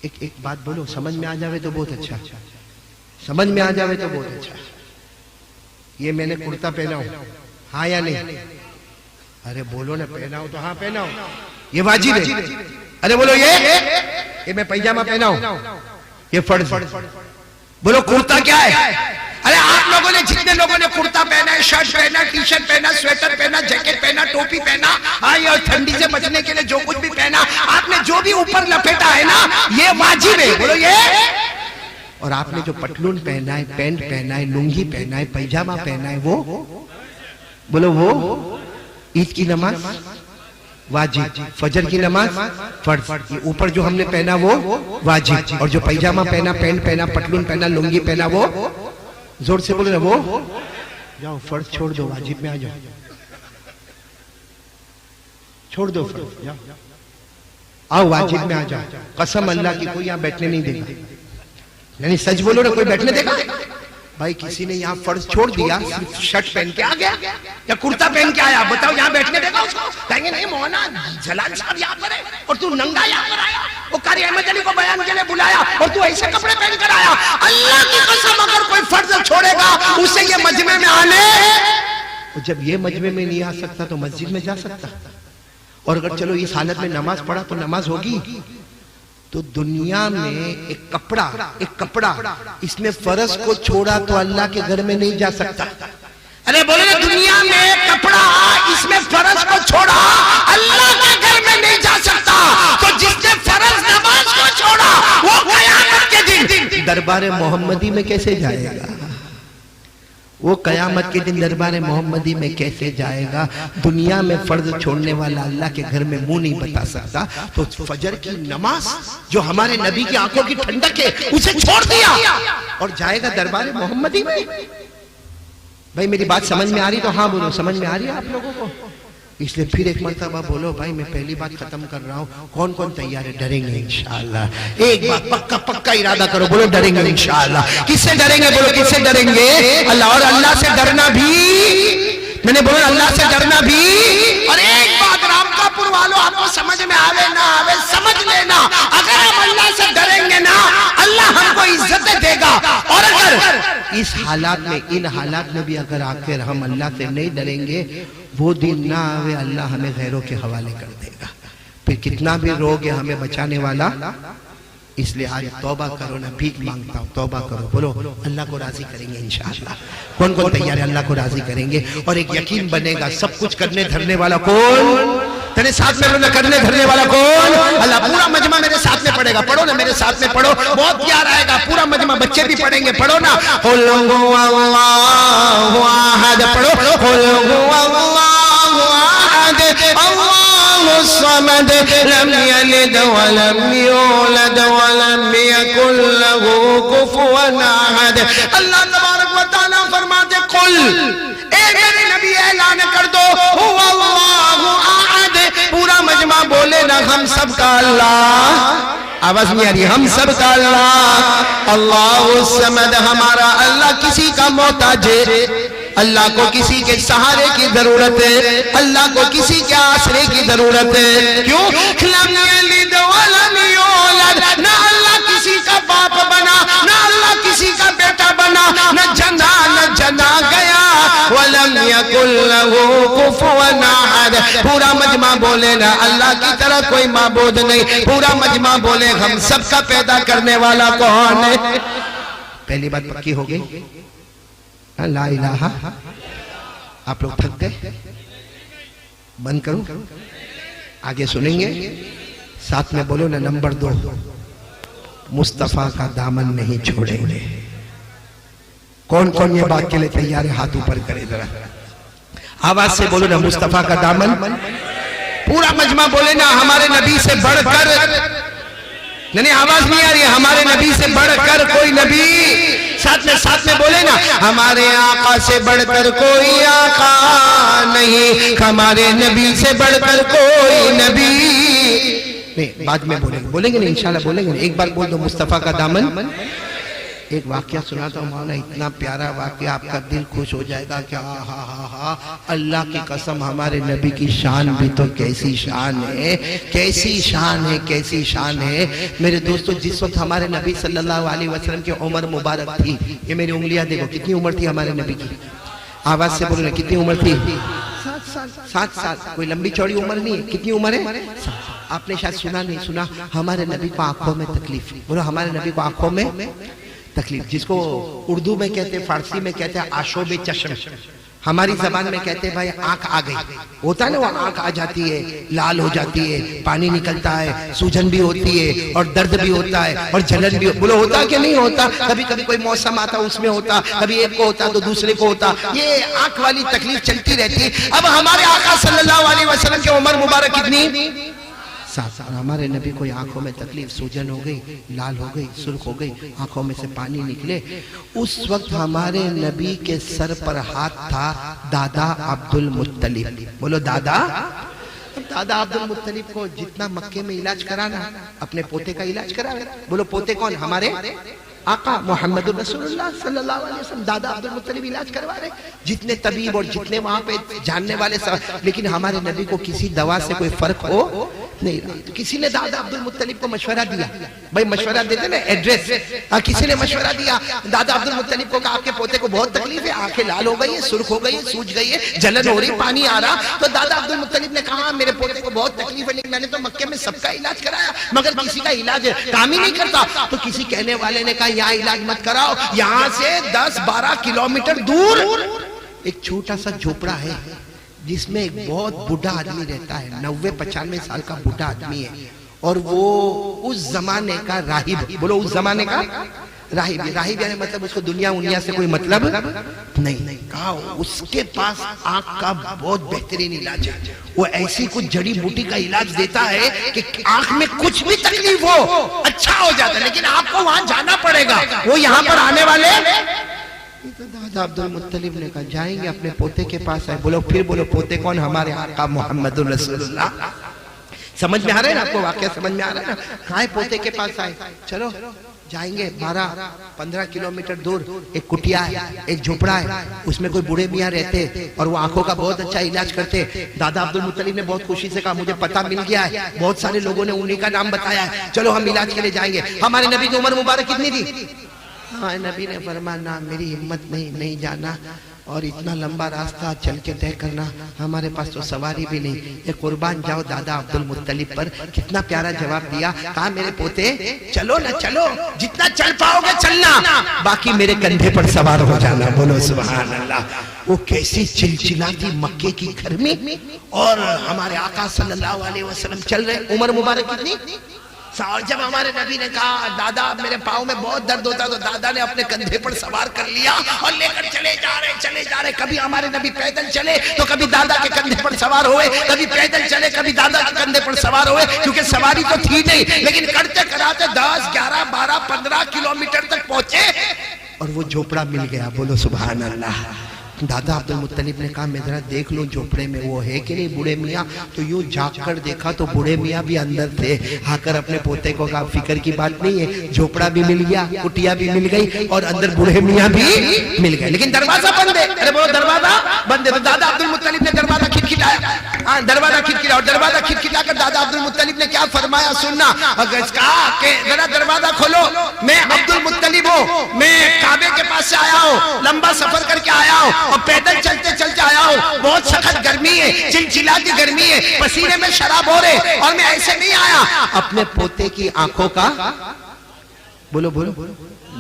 S1: ایک بات بولو، سمجھ میں آ جاوے تو بہت اچھا، سمجھ میں آ جاوے تو بہت اچھا. یہ میں نے کرتا پہنا ہوں، ہاں یا نہیں؟ ارے بولو نا پہنا ہوں تو ہاں پہنا ہوں، یہ واجب ہے. ارے بولو یہ میں پیجامہ پہنا ہوں، یہ فرض. بولو کرتا کیا ہے؟ ارے آپ لوگوں نے جتنے لوگوں نے کرتا پہنا ہے، شرٹ پہنا، ٹی شرٹ پہنا، سویٹر پہنا، جیکٹ پہنا، ٹوپی پہنا، اور ٹھنڈی سے بچنے کے لیے جو کچھ بھی پہنا، آپ نے جو بھی اوپر لپیٹا ہے نا، یہ واجب ہے. بولو یہ. اور آپ نے جو پتلون پہنا ہے، پینٹ پہنا ہے، لنگی پہنا ہے، پیجامہ پہنا ہے، وہ بولو وہ. عید کی نماز واجب، فجر کی نماز فرض. یہ اوپر جو ہم نے پہنا وہ واجب، اور جو پیجامہ پہنا، پینٹ پہنا، پتلون پہنا، لنگی پہنا، وہ زور سے بولو نا وہ. جاؤ فرض چھوڑ دو، واجب میں آ جاؤ. چھوڑ دو فرض، جاؤ آؤ واجب میں آ جاؤ. قسم اللہ کی کوئی یہاں بیٹھنے نہیں دے گا. یعنی سچ بولو نا، کوئی بیٹھنے دے گا؟ بھائی کسی نے یہاں فرض چھوڑ دیا، صرف شرٹ پہن کے آ گیا یا کرتا پہن کے آیا، بتاؤ یہاں بیٹھنے دے گا اس کو؟ کہیں گے نہیں مولانا جلال صاحب یہاں پر ہے اور تو ننگا یہاں پر آیا، وہ قاری احمد علی کو بیان کے لیے بلایا اور تو ایسے کپڑے پہن کر آیا. اللہ کی قسم اگر کوئی فرض چھوڑے گا اسے یہ مجمع میں آنے، جب یہ مجمع میں نہیں آ سکتا تو مسجد میں جا سکتا. اور اگر چلو اس حالت میں نماز پڑھا تو نماز ہوگی. تو دنیا میں ایک کپڑا اس میں فرض کو چھوڑا تو اللہ کے گھر میں نہیں جا سکتا. ارے بولے دنیا میں کپڑا اس میں فرض کو چھوڑا اللہ کے گھر میں نہیں جا سکتا. دربار محمدی میں کیسے جائے گا؟ وہ قیامت کے دن دربار محمدی میں کیسے جائے گا؟ دنیا میں فرض چھوڑنے والا اللہ کے گھر میں منہ نہیں بتا سکتا، تو فجر کی نماز جو ہمارے نبی کی آنکھوں کی ٹھنڈک ہے اسے چھوڑ دیا اور جائے گا دربار محمدی میں۔ بھائی میری بات سمجھ میں آ رہی تو ہاں بولو، سمجھ میں آ رہی ہے آپ لوگوں کو؟ اس لیے پھر ایک مرتبہ بولو بھائی، میں پہلی بات ختم کر رہا ہوں، کون کون تیار ہے؟ ڈریں گے انشاءاللہ؟ ایک بات پکا پکا ارادہ کرو، بولو ڈریں گے انشاءاللہ۔ کس سے ڈریں گے؟ بولو کس سے ڈریں گے؟ اللہ، اور اللہ سے ڈرنا بھی، میں نے بولو اللہ سے ڈرنا بھی۔ اور ایک بات رام کا پور والوں، آپ کو سمجھ میں آوے نہ آوے سمجھ لینا، اگر ہم اللہ سے ڈریں گے نا اللہ ہم کو عزت دے گا، اور اگر اس حالات میں، ان حالات میں بھی اگر آخر ہم اللہ سے نہیں ڈریں گے، وہ دن نہ آوے اللہ ہمیں غیروں کے حوالے کر دے گا، پھر کتنا بھی روگ ہے ہمیں بچانے والا۔ اس لیے آج توبہ کرو نا، بھیک مانگتا ہوں، توبہ کرو، بولو اللہ کو راضی کریں گے انشاءاللہ۔ کون کون تیار ہے؟ اللہ کو راضی کریں گے، اور ایک یقین بنے گا سب کچھ کرنے دھرنے والا کون؟ تیرے ساتھ میں بولنا، کرنے دھرنے والا کون؟ اللہ۔ پورا مجمع میرے ساتھ میں پڑھے گا، پڑھو نا میرے ساتھ میں، پڑھو، بہت پیار آئے گا، پورا مجمع، بچے بھی پڑھیں گے، پڑھو نا، قل هو اللہ احد، پڑھو، قل هو اللہ احد اللہ الصمد لم یلد ولم یولد ولم یکن له کفوا احد۔ اللہ تبارک و تعالیٰ فرماتے قل، اے میرے نبی اعلان کر دو، هو اللہ احد، پورا مجمع بولے نا ہم سب کا اللہ، آواز نہیں آ رہی، ہم سب کا اللہ، اللہ الصمد، ہمارا اللہ کسی کا محتاج ہے، اللہ کو کسی کے سہارے کی ضرورت ہے، اللہ کو کسی کے آسرے کی ضرورت ہے۔ کیوں؟ لم یلد ولم یولد، نہ اللہ کسی کا باپ بنا، نہ اللہ کسی کا بیٹا بنا، نہ جنا گیا، ولم یکن لہ کفوا احد، پورا مجمع بولے نا اللہ کی طرح کوئی معبود نہیں، پورا مجمع بولے ہم سب کا پیدا کرنے والا کون ہے؟ پہلی بات پکی ہو گئی، لا الہ۔ آپ لوگ تھک گئے؟ بند کروں؟ آگے سنیں گے، ساتھ میں بولو نا نمبر 2، مصطفیٰ کا دامن نہیں چھوڑیں گے۔ کون کون یہ بات کے لئے تیار ہے؟ ہاتھ اوپر کرے ذرا، آواز سے بولو نا، مصطفیٰ کا دامن۔ پورا مجمع بولے نا ہمارے نبی سے بڑھ کر، نہیں آواز نہیں آ رہی ہے، ہمارے نبی سے بڑھ کر کوئی نبی، ساتھ میں بولے نا، ہمارے آقا سے بڑھ کر کوئی آقا نہیں، ہمارے نبی سے بڑھ کر کوئی نبی نہیں۔ بعد میں بولیں گے نہیں انشاءاللہ، بولیں گے نہیں، ایک بار بول دو مصطفیٰ کا دامن۔ ایک واقعہ سناتا ہوں مولانا، اتنا پیارا واقعہ، آپ کا دل خوش ہو جائے گا کہ اللہ کی قسم ہمارے نبی کی شان بھی تو کیسی شان ہے، کیسی شان ہے، کیسی شان ہے۔ میرے دوستو، جس وقت ہمارے نبی صلی اللہ علیہ وسلم کی عمر مبارک تھی، یہ میری انگلیاں دیکھو کتنی عمر تھی ہمارے نبی کی، آواز سے بولو کتنی عمر تھی؟ 7 سال، کوئی لمبی چوڑی عمر نہیں ہے، کتنی عمر ہے؟ 7 سال۔ آپ نے شاید سنا نہیں سنا، ہمارے نبی کو آنکھوں میں تکلیف، بولو ہمارے نبی کو آنکھوں میں تکلیف، جس کو اردو میں کہتے ہیں، فارسی میں کہتے ہیں آشوب چشم، ہماری زبان میں کہتے ہیں بھائی آنکھ آ گئی، ہوتا ہے نا، وہ آنکھ آ جاتی ہے، لال ہو جاتی ہے، پانی نکلتا ہے، سوجن بھی ہوتی ہے، اور درد بھی ہوتا ہے، اور جلن بھی، بولو ہوتا کہ نہیں ہوتا؟ کبھی کبھی کوئی موسم آتا اس میں ہوتا، کبھی ایک کو ہوتا تو دوسرے کو ہوتا، یہ آنکھ والی تکلیف چلتی رہتی ہے۔ اب ہمارے آقا صلی اللہ علیہ وسلم کی عمر مبارک کتنی؟ 7 سال۔ ہمارے نبی کو آنکھوں میں تکلیف، سوجن ہو گئی، لال ہو گئی، سرخ ہو گئی، آنکھوں میں سے پانی نکلے۔ اس وقت ہمارے نبی کے سر پر ہاتھ تھا دادا عبد المطلب، بولو دادا۔ دادا عبد المطلب کو جتنا مکے میں علاج کرانا، اپنے پوتے کا علاج کرا، بولو پوتے کون؟ ہمارے آقا محمد رسول اللہ صلی اللہ علیہ وسلم، دادا عبد المطلب علاج کروا رہے، جتنے طبیب اور جتنے وہاں پہ جاننے والے سب، لیکن ہمارے نبی کو کسی دوا سے کوئی فرق ہو نہیں رہا۔ تو کسی نے دادا عبد المطلب کو مشورہ دیا، بھائی مشورہ دیتے نا ایڈریس، کسی نے مشورہ دیا، دادا عبد المطلب کو کہا آپ کے پوتے کو بہت تکلیف ہے، آنکھیں لال ہو گئی ہے، سرخ ہو گئی ہے، سوج گئی ہے، جلن ہو رہی، پانی آ رہا۔ تو دادا عبد المطلب نے کہا میرے پوتے کو بہت تکلیف ہے، لیکن میں نے تو مکے میں سب کا علاج کرایا مگر کسی کا علاج کام ہی نہیں کرتا۔ تو کسی کہنے والے نے کہا یہاں علاج مت کراؤ، یہاں سے 10-12 کلومیٹر دور ایک چھوٹا سا جھوپڑا ہے جس میں ایک بہت بوڑھا آدمی رہتا ہے، 90-95 سال کا بوڑھا آدمی ہے، اور وہ اس زمانے کا راہب، بولو اس زمانے کا راہب یعنی مطلب اس کو دنیا سے کوئی مطلب نہیں. کہا اس کے پاس آنکھ کا بہت بہترین علاج ہے. وہ ایسی کچھ جڑی بوٹی کا علاج دیتا ہے کہ آنکھ میں کچھ بھی تکلیف ہو اچھا ہو جاتا ہے, لیکن آپ کو وہاں جانا پڑے گا. وہ یہاں پر آنے والے دادا عبد المطلب نے کہا جائیں گے اپنے پوتے کے پاس آئے. بولو پھر بولو پوتے کون؟ ہمارے آقا محمد رسول اللہ. سمجھ میں آ رہا ہے نا آپ کو واقعہ؟ سمجھ میں آ رہا ہے نا؟ کہاں پوتے کے پاس آئے. چلو جائیں گے. 12-15 کلومیٹر دور ایک کٹیا ہے, ایک جھوپڑا ہے, اس میں کوئی بوڑھے میاں رہتے اور وہ آنکھوں کا بہت اچھا علاج کرتے. دادا عبد المطلب نے بہت خوشی سے کہا مجھے پتہ مل گیا ہے, بہت سارے لوگوں نے انہی کا نام بتایا ہے, چلو ہم علاج کے لیے جائیں گے. ہمارے نبی کی عمر مبارک کتنی تھی؟ ہمارے نبی نے فرمایا نہ میری ہمت نہیں جانا, اور اتنا لمبا راستہ چل کے طے کرنا, ہمارے پاس تو سواری بھی نہیں. یہ قربان جاؤ دادا عبد المطلب پر. کتنا پیارا جواب دیا. کہا میرے پوتے چلو نا, چلو جتنا چل پاؤ گے چلنا, باقی میرے کندھے پر سوار ہو جانا. بولو سبحان اللہ. وہ کیسی چلچلاتی مکے کی گرمی, اور ہمارے آقا صلی اللہ علیہ وسلم چل رہے. عمر مبارک کتنی؟ اور جب ہمارے نبی نے کہا دادا میرے پاؤں میں بہت درد ہوتا, تو دادا نے اپنے کندھے پر سوار کر لیا اور لے کر چلے جا رہے. کبھی ہمارے نبی پیدل چلے تو کبھی دادا کے کندھے پر سوار ہوئے, کبھی پیدل چلے کبھی دادا کے کندھے پر سوار ہوئے, کیونکہ سواری تو تھی نہیں, لیکن کرتے کراتے 10, 11, 12, 15 کلومیٹر تک پہنچے اور وہ جھوپڑا مل گیا. بولو سبحان اللہ. دادا عبد المطلب نے کہا میں ذرا دیکھ لوں جھوپڑے میں وہ ہے کہ نہیں بوڑھے میاں. تو یوں جھانک کر دیکھا تو بوڑھے میاں بھی اندر تھے. آ کر اپنے پوتے کو کہا فکر کی بات نہیں ہے, جھوپڑا بھی مل گیا, کٹیا بھی مل گئی, اور اندر بوڑھے میاں بھی مل گئے, لیکن دروازہ بند ہے. ارے بولو دروازہ بند ہے. تو دادا عبد المطلب نے دروازہ کھٹکھٹایا, دروازہ کھٹکھٹایا, اور دروازہ کھٹکھٹا کر دادا عبد المطلب نے کیا فرمایا سننا. کہا کہ ذرا دروازہ کھولو, میں عبد المطلب ہوں, میں کعبے کے پاس سے آیا ہوں, لمبا سفر کر کے آیا ہوں, اور پیدل چلتے آیا ہوں. بہت سخت گرمی ہے, چلچلاتی گرمی ہے, پسینے میں شراب ہو رہے, اور میں ایسے نہیں آیا. اپنے پوتے کی آنکھوں کا بولو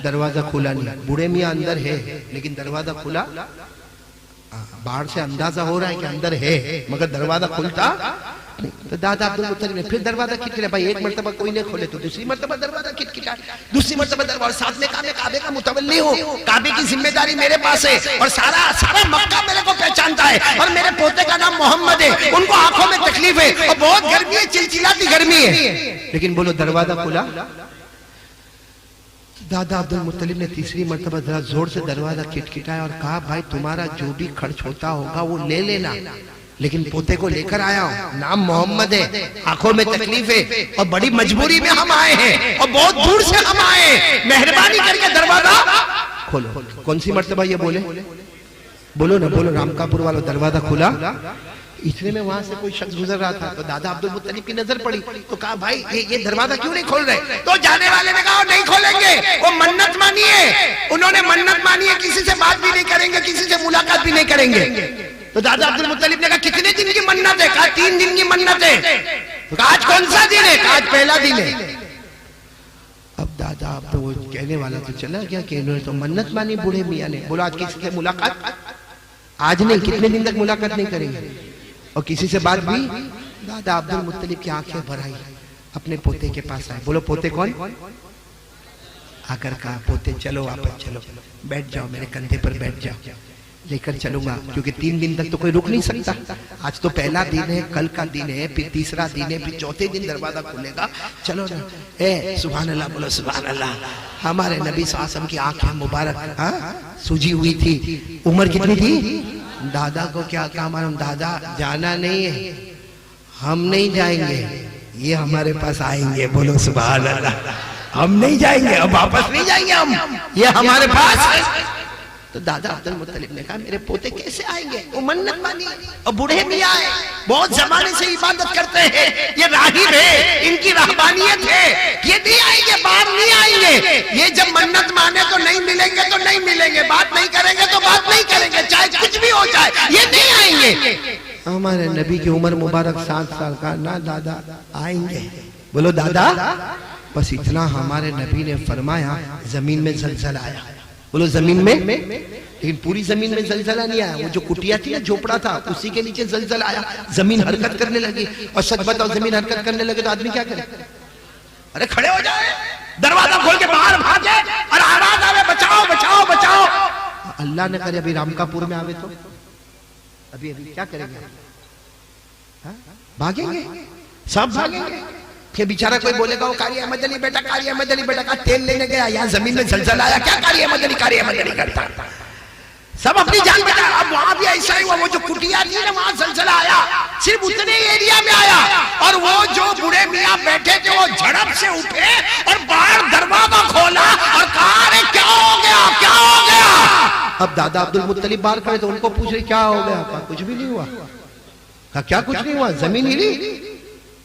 S1: دروازہ کھولا نہیں. بوڑھے میاں اندر ہے لیکن دروازہ کھولا. باہر سے اندازہ ہو رہا ہے کہ اندر ہے, مگر دروازہ کھلتا. تو دادا عبد المطلب نے پھر دروازہ کھٹکھٹایا. بھائی ایک مرتبہ کوئی نہیں کھولے تو دوسری مرتبہ دروازہ کھٹکھٹایا, دوسری مرتبہ دروازہ. ساتھ میں کہا میں کعبے کا متولی ہوں, کعبے کی ذمہ داری میرے پاس ہے, اور سارا مکہ میرے کو پہچانتا ہے, اور میرے پوتے کا نام محمد ہے, ان کو آنکھوں میں تکلیف ہے, اور بہت گرمی ہے, چلچلاتی گرمی ہے, لیکن بولو دروازہ کھلا. دادا عبد المطلب نے تیسری مرتبہ ذرا زور سے دروازہ کھٹکھٹایا اور کہا بھائی تمہارا جو بھی خرچ ہوتا ہوگا وہ لے لینا, لیکن پوتے کو لے کر آیا ہوں, نام محمد ہے, آنکھوں میں تکلیف ہے, اور بڑی مجبوری میں ہم آئے ہیں, اور بہت دور سے ہم آئے ہیں, مہربانی کر کے دروازہ کھولو. کون سی مرتبہ یہ بولے؟ بولو نا, بولو. رام کاپور والوں دروازہ کھلا. اتنے میں وہاں سے کوئی شخص گزر رہا تھا, تو دادا عبد المطلب کی نظر پڑی, تو کہا بھائی یہ دروازہ کیوں نہیں کھول رہے؟ تو جانے والے نے کہا نہیں کھولیں گے, وہ منت مانی ہے, انہوں نے منت مانی ہے, کسی سے بات بھی نہیں کریں گے, کسی سے ملاقات بھی نہیں کریں گے. تو دادا عبد المطلب نے کہا کتنے دن کی منت ہے؟ کہا 3 دن کی منت ہے. کہا آج کون سا دن ہے؟ کہا آج پہلا دن ہے. اب دادا اب تو وہ کہنے والا تو چلا گیا کہ انہوں نے تو منت مانی بوڑھے میاں نے. بولا آج کسی سے ملاقات آج نہیں, کتنے دن تک ملاقات نہیں کریں گے, اور کسی سے بات بھی. دادا عبد المطلب کی آنکھیں بھر آئی, اپنے پوتے کے پاس آئے. بولو پوتے کون؟ آ کر کہا پوتے چلو واپس چلو, بیٹھ جاؤ میرے کندھے پر بیٹھ جاؤ, لے کر چلوں گا, کیونکہ 3 دن تک تو کوئی رک نہیں سکتا. آج تو پہلا دن ہے, کل کا دن ہے, پھر تیسرا دن ہے, پھر چوتھے دن دروازہ کھلے گا. چلو نا. اے سبحان اللہ, بولو سبحان اللہ. ہمارے نبی صلی اللہ علیہ وسلم کی آنکھیں مبارک سوجی ہوئی تھی. عمر کتنی تھی؟ دادا کو کیا معلوم, دادا جانا نہیں ہے, ہم نہیں جائیں گے, یہ ہمارے پاس آئیں گے. بولو سبحان اللہ. ہم نہیں جائیں گے, اب واپس نہیں جائیں گے ہم, یہ ہمارے پاس. تو دادا عبد المطلب نے کہا میرے پوتے کیسے آئیں گے؟ وہ منت مانی, اور بوڑھے بھی آئے, بہت زمانے سے عبادت کرتے ہیں, یہ راہب ہے, ان کی رہبانیت ہے, یہ نہیں آئیں گے, باہر نہیں آئیں گے. یہ جب منت مانے تو نہیں ملیں گے, تو نہیں ملیں گے, بات نہیں کریں گے تو بات نہیں کریں گے, چاہے کچھ بھی ہو جائے, یہ نہیں آئیں گے. ہمارے نبی کی عمر مبارک 7 سال کا. نہ دادا آئیں گے. بولو دادا. بس اتنا ہمارے نبی نے فرمایا, زمین میں زلزلہ آیا. بولو زمین میں, لیکن پوری زمین میں زلزلہ نہیں آیا. وہ جو کٹیا تھی نا, جھوپڑا تھا, اسی کے نیچے زلزلہ آیا, زمین حرکت کرنے لگی. اور سچ بتاؤ, زمین حرکت کرنے لگے تو آدمی کیا کرے؟ ارے کھڑے ہو جائے, دروازہ کھول کے باہر بھاگے, اور آواز آوے بچاؤ بچاؤ بچاؤ. اللہ نے کرے ابھی رامکاپور میں آوے تو ابھی کیا کریں گے؟ بھاگیں گے, سب بھاگیں گے. کہ بیچارہ کوئی بولے گا وہ قاری احمد علی بیٹا, قاری احمد علی بیٹا کا تیل لینے گیا, یہاں زمین میں زلزلہ آیا, کیا قاری احمد علی کرتا, سب اپنی جان بچا. اب وہاں بھی ایسا ہی ہوا, وہ جو کٹیا تھی نا وہاں زلزلہ آیا, صرف اتنے ایریا میں آیا, اور وہ جو بوڑھے میاں بیٹھے تھے وہ جھڑپ سے اٹھے اور باہر دروازہ کھولا اور کہا ارے کیا ہو گیا, کیا ہو گیا. اب دادا عبد المطلب باہر کھڑے تو ان کو پوچھ رہے کیا ہو گیا, کہا کچھ بھی نہیں ہوا. کہا کیا کچھ نہیں ہوا, زمین ہلی.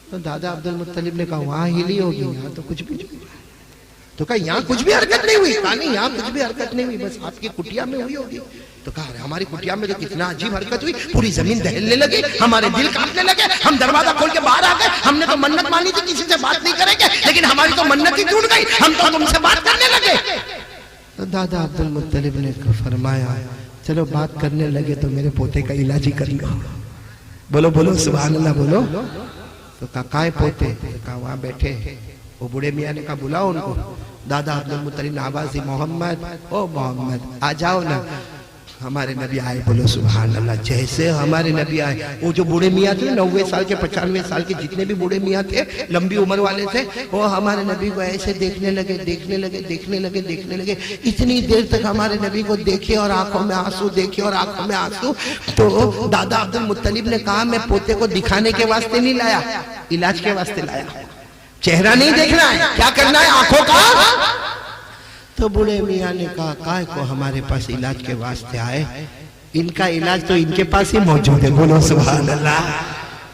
S1: تو دادا عبد المطلب نے کہا وہاں ہلی ہوگی, یہاں تو کچھ بھی نہیں. تو کہا یہاں کچھ بھی حرکت نہیں ہوئی. کہا نہیں یہاں کچھ بھی حرکت نہیں ہوئی, بس آپ کی کٹیا میں ہوئی ہوگی. تو کہا ہماری کٹیا میں تو کتنا عجیب حرکت ہوئی, پوری زمین دہلنے لگی, ہمارے دل کانپنے لگے, ہم دروازہ کھول کے باہر آ گئے. ہم نے تو منت مانی تھی کسی سے بات نہیں کریں گے, لیکن ہماری تو منت ہی ٹوٹ گئی, ہم تو تم سے بات کرنے لگے. تو دادا عبد المطلب نے فرمایا چلو بات کرنے لگے تو میرے پوتے کا علاج ہی کر لو. بولو بولو سبحان اللہ بولو. تو کہا کہاں پوتے, کہا وہاں بیٹھے. وہ بوڑھے میاں نے کہا بلاؤ ان کو. دادا عبد المطلب نے آواز دی محمد, او محمد آ جاؤ نا. ہمارے نبی آئے, بولو سبحان اللہ. جیسے ہمارے نبی آئے, وہ جو بوڑھے میاں تھے 90 سال کے 95 سال کے جتنے بھی بوڑھے میاں تھے لمبی عمر والے تھے, وہ ہمارے نبی کو ایسے دیکھنے لگے دیکھنے لگے دیکھنے لگے دیکھنے لگے. اتنی دیر تک ہمارے نبی کو دیکھے اور آنکھوں میں آنسو دیکھے اور آنکھوں میں آنسو. تو دادا عبد المطلب نے کہا میں پوتے کو دکھانے کے واسطے نہیں لایا, علاج کے واسطے لایا. چہرہ نہیں دیکھنا ہے, کیا کرنا ہے آنکھوں کا. تو بوڑھے میاں نے کہا کائے کو ہمارے پاس علاج کے واسطے آئے, ان کا علاج تو ان کے پاس ہی موجود ہے. بولو سبحان اللہ.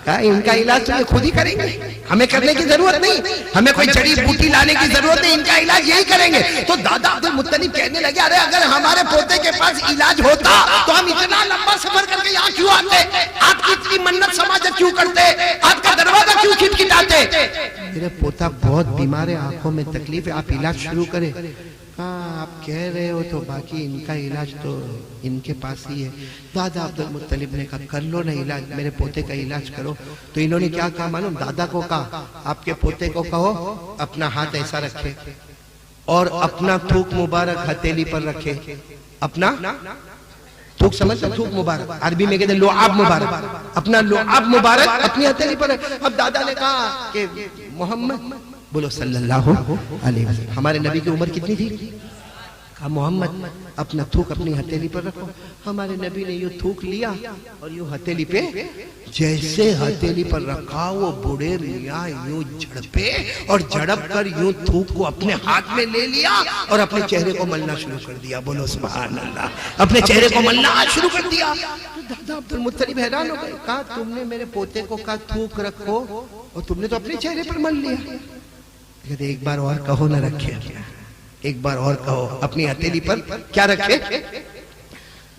S1: کہا ان کا علاج تو یہ خود ہی کریں گے, ہمیں کرنے کی ضرورت نہیں, ہمیں کوئی جڑی بوٹی لانے کی ضرورت نہیں, ان کا علاج یہی کریں گے. تو دادا عبد المطلب کہنے لگے ارے اگر ہمارے پوتے کے پاس علاج ہوتا تو ہم اتنا لمبا سفر کر کے یہاں کیوں آتے, آپ کی اتنی منت سماجت کیوں کرتے, آپ کا دروازہ کیوں کھٹکھٹاتے. میرے پوتا بہت بیمار ہے, آنکھوں میں تکلیف ہے, آپ علاج شروع کریں. کہا آپ کہہ رہے ہو تو باقی ان کا علاج تو ان کے پاس ہی ہے. دادا عبد المطلب نے کہا کر لو نا علاج, میرے پوتے کا علاج کرو. تو انہوں نے کیا کہا معلوم, دادا کو کہا آپ کے پوتے کو کہو اپنا ہاتھ ایسا رکھے اور اپنا تھوک مبارک ہتھیلی پر رکھے. اپنا تھوک سمجھتا, تھوک مبارک عربی میں کہتے ہیں لعاب مبارک, اپنا لعاب مبارک اپنی ہتھیلی پر. اب دادا نے کہا کہ محمد, بولو صلی اللہ علیہ وسلم, ہمارے نبی کی عمر کتنی تھی. کہا محمد اپنا تھوک اپنی ہتھیلی پر رکھو. ہمارے نبی نے یوں تھوک لیا اور یوں ہتھیلی پہ, جیسے ہتھیلی پر رکھا وہ بوڑھے میاں یوں جھڑپے اور جھڑپ کر یوں تھوک کو اپنے ہاتھ میں لے لیا اور اپنے چہرے کو ملنا شروع کر دیا. بولو سبحان اللہ. اپنے چہرے کو ملنا شروع کر دیا. دادا عبد المطلب حیران ہو گئے, کہا تم نے میرے پوتے کو کہا تھوک رکھو اور تم نے تو اپنے چہرے پر مل لیا. کہتے ایک بار اور کہو نہ رکھے, ایک بار اور کہو اپنی ہتھیلی پر کیا رکھے.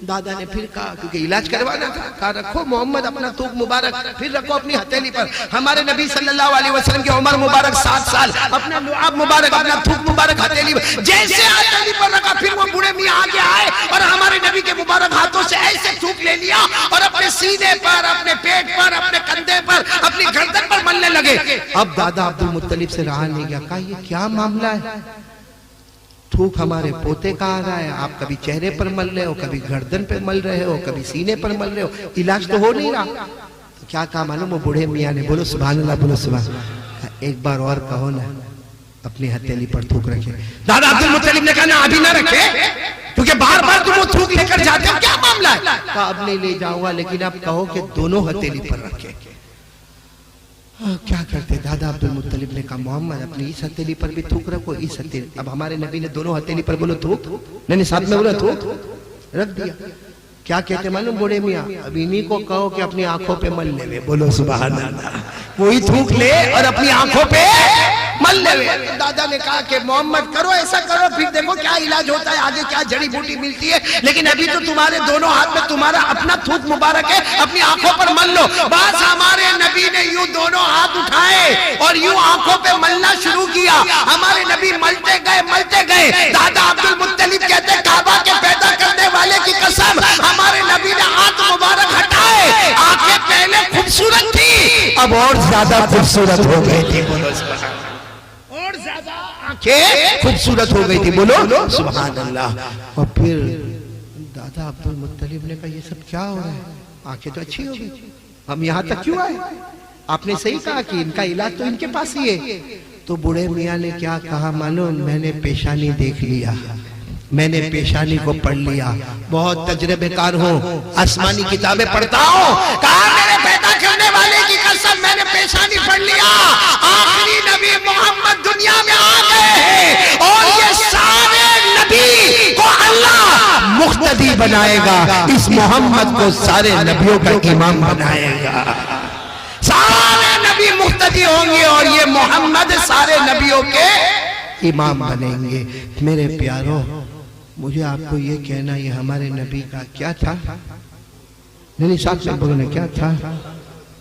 S1: دادا نے پھر کہا کیونکہ علاج کروانا تھا, کہا رکھو محمد اپنا تھوک مبارک, پھر رکھو اپنی ہتھیلی پر. ہمارے نبی صلی اللہ علیہ وسلم کی عمر مبارک 7 سال, اپنا لعاب مبارک اپنا تھوک مبارک ہتھیلی پر, جیسے ہتھیلی پر رکھا پھر وہ بوڑھے میاں آگے آئے اور ہمارے نبی کے مبارک ہاتھوں سے ایسے تھوک لے لیا اور اپنے سینے پر, اپنے پیٹ پر, اپنے کندھے پر, اپنی گردن پر ملنے لگے. اب دادا عبد المطلب سے رہا نہیں گیا, کہا یہ کیا معاملہ ہے, تھوک ہمارے پوتے کا آ رہا ہے, آپ کبھی چہرے پر مل رہے ہو, کبھی گردن پہ مل رہے ہو, کبھی سینے پر مل رہے ہو, علاج تو ہو نہیں رہا. تو کیا کہا معلوم, وہ بوڑھے میاں نے, بولو سبحان اللہ, بولو سبحان اللہ, ایک بار اور کہو نا اپنی ہتھیلی پر تھوک رکھے. دادا عبد المطلب نے کہا نا ابھی نہ رکھے کیونکہ بار بار تم وہ تھوک لے کر جاتے ہو, کیا معاملہ ہے. کہا اب نہیں لے جاؤں گا, لیکن اب کہو کہ دونوں ہتھیلی پر رکھے. کیا کرتے, دادا عبد المطلب نے کہا محمد اپنی اس ہتھیلی پر بھی تھوک رکھو, اس ہتھیلی. اب ہمارے نبی نے دونوں ہتھیلی پر بولو تھوک, نہیں ساتھ میں بولا تھوک رکھ دیا. کیا کہتے معلوم بوڑھے میاں, اب انہی کو کہو کہ اپنی آنکھوں پہ مل لے. بولو سبحان اللہ. وہی تھوک لے اور اپنی آنکھوں پہ مل لے. دادا نے کہا کہ محمد کرو ایسا کرو, پھر دیکھو کیا علاج ہوتا ہے, آگے کیا جڑی بوٹی ملتی ہے, لیکن ابھی تو تمہارے دونوں ہاتھ میں تمہارا اپنا تھوک مبارک ہے, اپنی آنکھوں پر مل لو. بس ہمارے نبی نے یوں دونوں ہاتھ اٹھائے اور یوں آنکھوں پہ ملنا شروع کیا. ہمارے نبی ملتے گئے ملتے گئے. دادا عبد المطلب کہتے کعبہ کے پیدا کرنے والے کی قسم, ہمارے نبی نے ہاتھ مبارک ہٹائے. آنکھیں پہلے خوبصورت تھی, اب اور زیادہ خوبصورت ہو گئی تھی. بولو سبحان اللہ. اور زیادہ آنکھیں خوبصورت ہو گئی تھی. بولو سبحان اللہ. اور پھر دادا عبد المطلب نے کہا یہ سب کیا ہو رہا ہے؟ آنکھیں تو اچھی ہو گئی, ہم یہاں تک کیوں آئے؟ آپ نے صحیح کہا کہ ان کا علاج تو ان کے پاس ہی ہے. تو بوڑھے میاں نے کیا کہا معلوم؟ میں نے پیشانی دیکھ لیا, میں نے پیشانی کو پڑھ لیا, بہت تجربے کار ہوں, آسمانی کتابیں پڑھتا ہوں. کہا میرے پیدا کرنے والے کی قسم میں نے پیشانی پڑھ لیا, آخری نبی محمد دنیا میں آ گئے ہیں اور یہ سارے نبی کو اللہ مقتدی بنائے گا, اس محمد کو سارے نبیوں کا امام بنائے گا. سارے نبی مقتدی ہوں گے اور یہ محمد سارے نبیوں کے امام بنیں گے. میرے پیاروں, مجھے آپ کو یہ کہنا یہ ہمارے نبی کا کیا تھا؟ نہیں ساتھ میں بولنے کیا تھا؟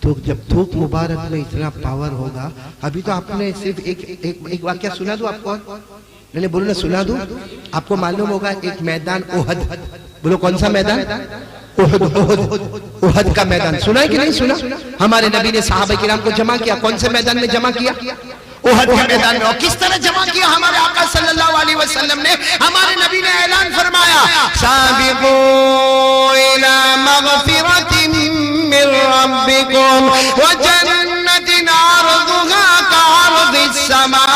S1: تو جب تھوک مبارک میں اتنا پاور ہوگا, ابھی تو آپ نے صرف ایک واقعہ سنا دو آپ کو, نہیں بولو سنا دو. آپ کو معلوم ہوگا ایک میدان احد, بولو کون سا میدان؟ احد کا میدان. سنا ہے کہ نہیں سنا؟ ہمارے نبی نے صحابہ کرام کو جمع کیا, کون سے میدان میں جمع کیا؟ احد کے میدان میں. اور کس طرح جمع کیا؟ ہمارے آقا صلی اللہ علیہ وسلم نے, ہمارے نبی نے اعلان فرمایا سابقوا الى مغفرۃ من ربکم وجنۃ عرضها كعرض السماء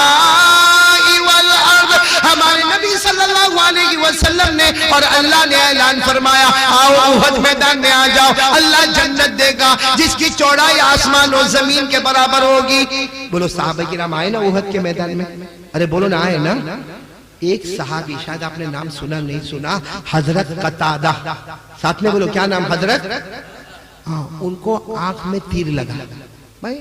S1: والارض. ہمارے نبی صلی اللہ علیہ وسلم نے اور اللہ نے اعلان فرمایا آؤ احد میدان میں آ جاؤ, اللہ جنت دے گا جس کی چوڑائی آسمان و زمین کے برابر ہوگی. بولو صحابہ کرام آئے نا احد کے میدان میں؟ ارے بولو نا آئے نا. ایک صحابی, شاید آپ نے نام سنا نہیں سنا, حضرت قتادہ. ساتھ میں بولو کیا نام؟ حضرت. ان کو آنکھ میں تیر لگا, بھائی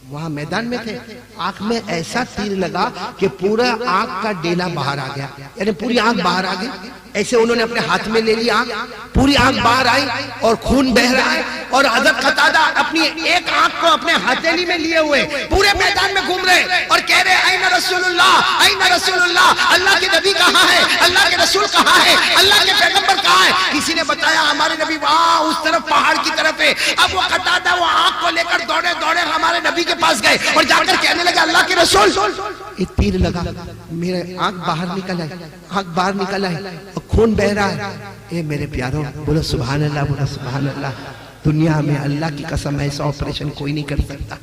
S1: وہاں میدان میں تھے, آنکھ میں ایسا تیر لگا کہ پورا آنکھ کا ڈیلا باہر آ گیا, یعنی پوری آنکھ باہر آ گئی. ایسے انہوں نے اپنے ہاتھ میں لے لی آنکھ, پوری آنکھ باہر آئی اور خون بہ رہا ہے, اور حضرت قتادہ اپنی ایک آنکھ کو اپنے ہتھیلی میں لیے ہوئے پورے میدان میں گھوم رہے اور کہہ رہے این رسول اللہ, این رسول اللہ, اللہ کے نبی کہاں ہے, اللہ کے رسول کہاں ہے, اللہ کے پیغمبر کہاں ہے؟ کسی نے بتایا ہمارے نبی وہاں اس طرف پہاڑ کی طرف ہے. اب وہ قتادہ وہ آنکھ کو لے کر دوڑے دوڑے ہمارے نبی کے پاس گئے اور جا کر کہنے لگا اللہ کے رسول ایک تیر لگا, میرے آنکھ باہر نکل آئی, آنکھ باہر نکل آئی اور خون بہ رہا ہے. اے میرے پیاروں بولو سبحان اللہ, بولو سبحان اللہ. دنیا میں اللہ کی قسم ایسا آپریشن کوئی نہیں کر سکتا,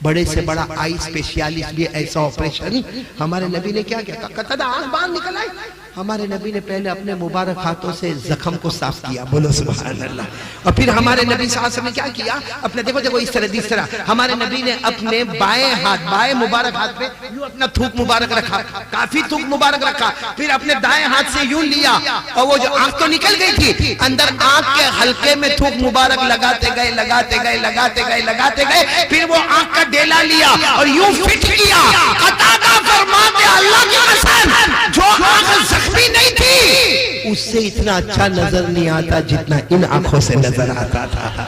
S1: بڑے سے بڑا آئی اسپیشیالسٹ بھی ایسا آپریشن ہمارے نبی نے کیا کیا؟ قتادہ آنکھ باہر نکل آئی, ہمارے نبی نے پہلے اپنے مبارک ہاتھوں سے زخم کو صاف کیا. بولو سبحان اللہ. اور پھر ہمارے نبی صلی اللہ علیہ وسلم نے کیا کیا؟ اپنے دیکھو اس طرح ہمارے نبی نے اپنے بائیں ہاتھ, بائیں مبارک ہاتھ پہ یوں اپنا تھوک مبارک رکھا, کافی تھوک مبارک رکھا, پھر اپنے دائیں ہاتھ سے یوں لیا اور وہ جو آنکھ تو نکل گئی تھی, اندر آنکھ کے حلقے میں تھوک مبارک لگاتے گئے لگاتے گئے لگاتے گئے لگاتے گئے, پھر وہ آنکھ کا ڈیلا لیا اور یوں فٹ کیا. قتادہ فرماتے اللہ کی قسم جو آنکھ زخمی نہیں تھی اس سے اتنا اچھا نظر نہیں آتا جتنا ان آنکھوں سے نظر آتا تھا.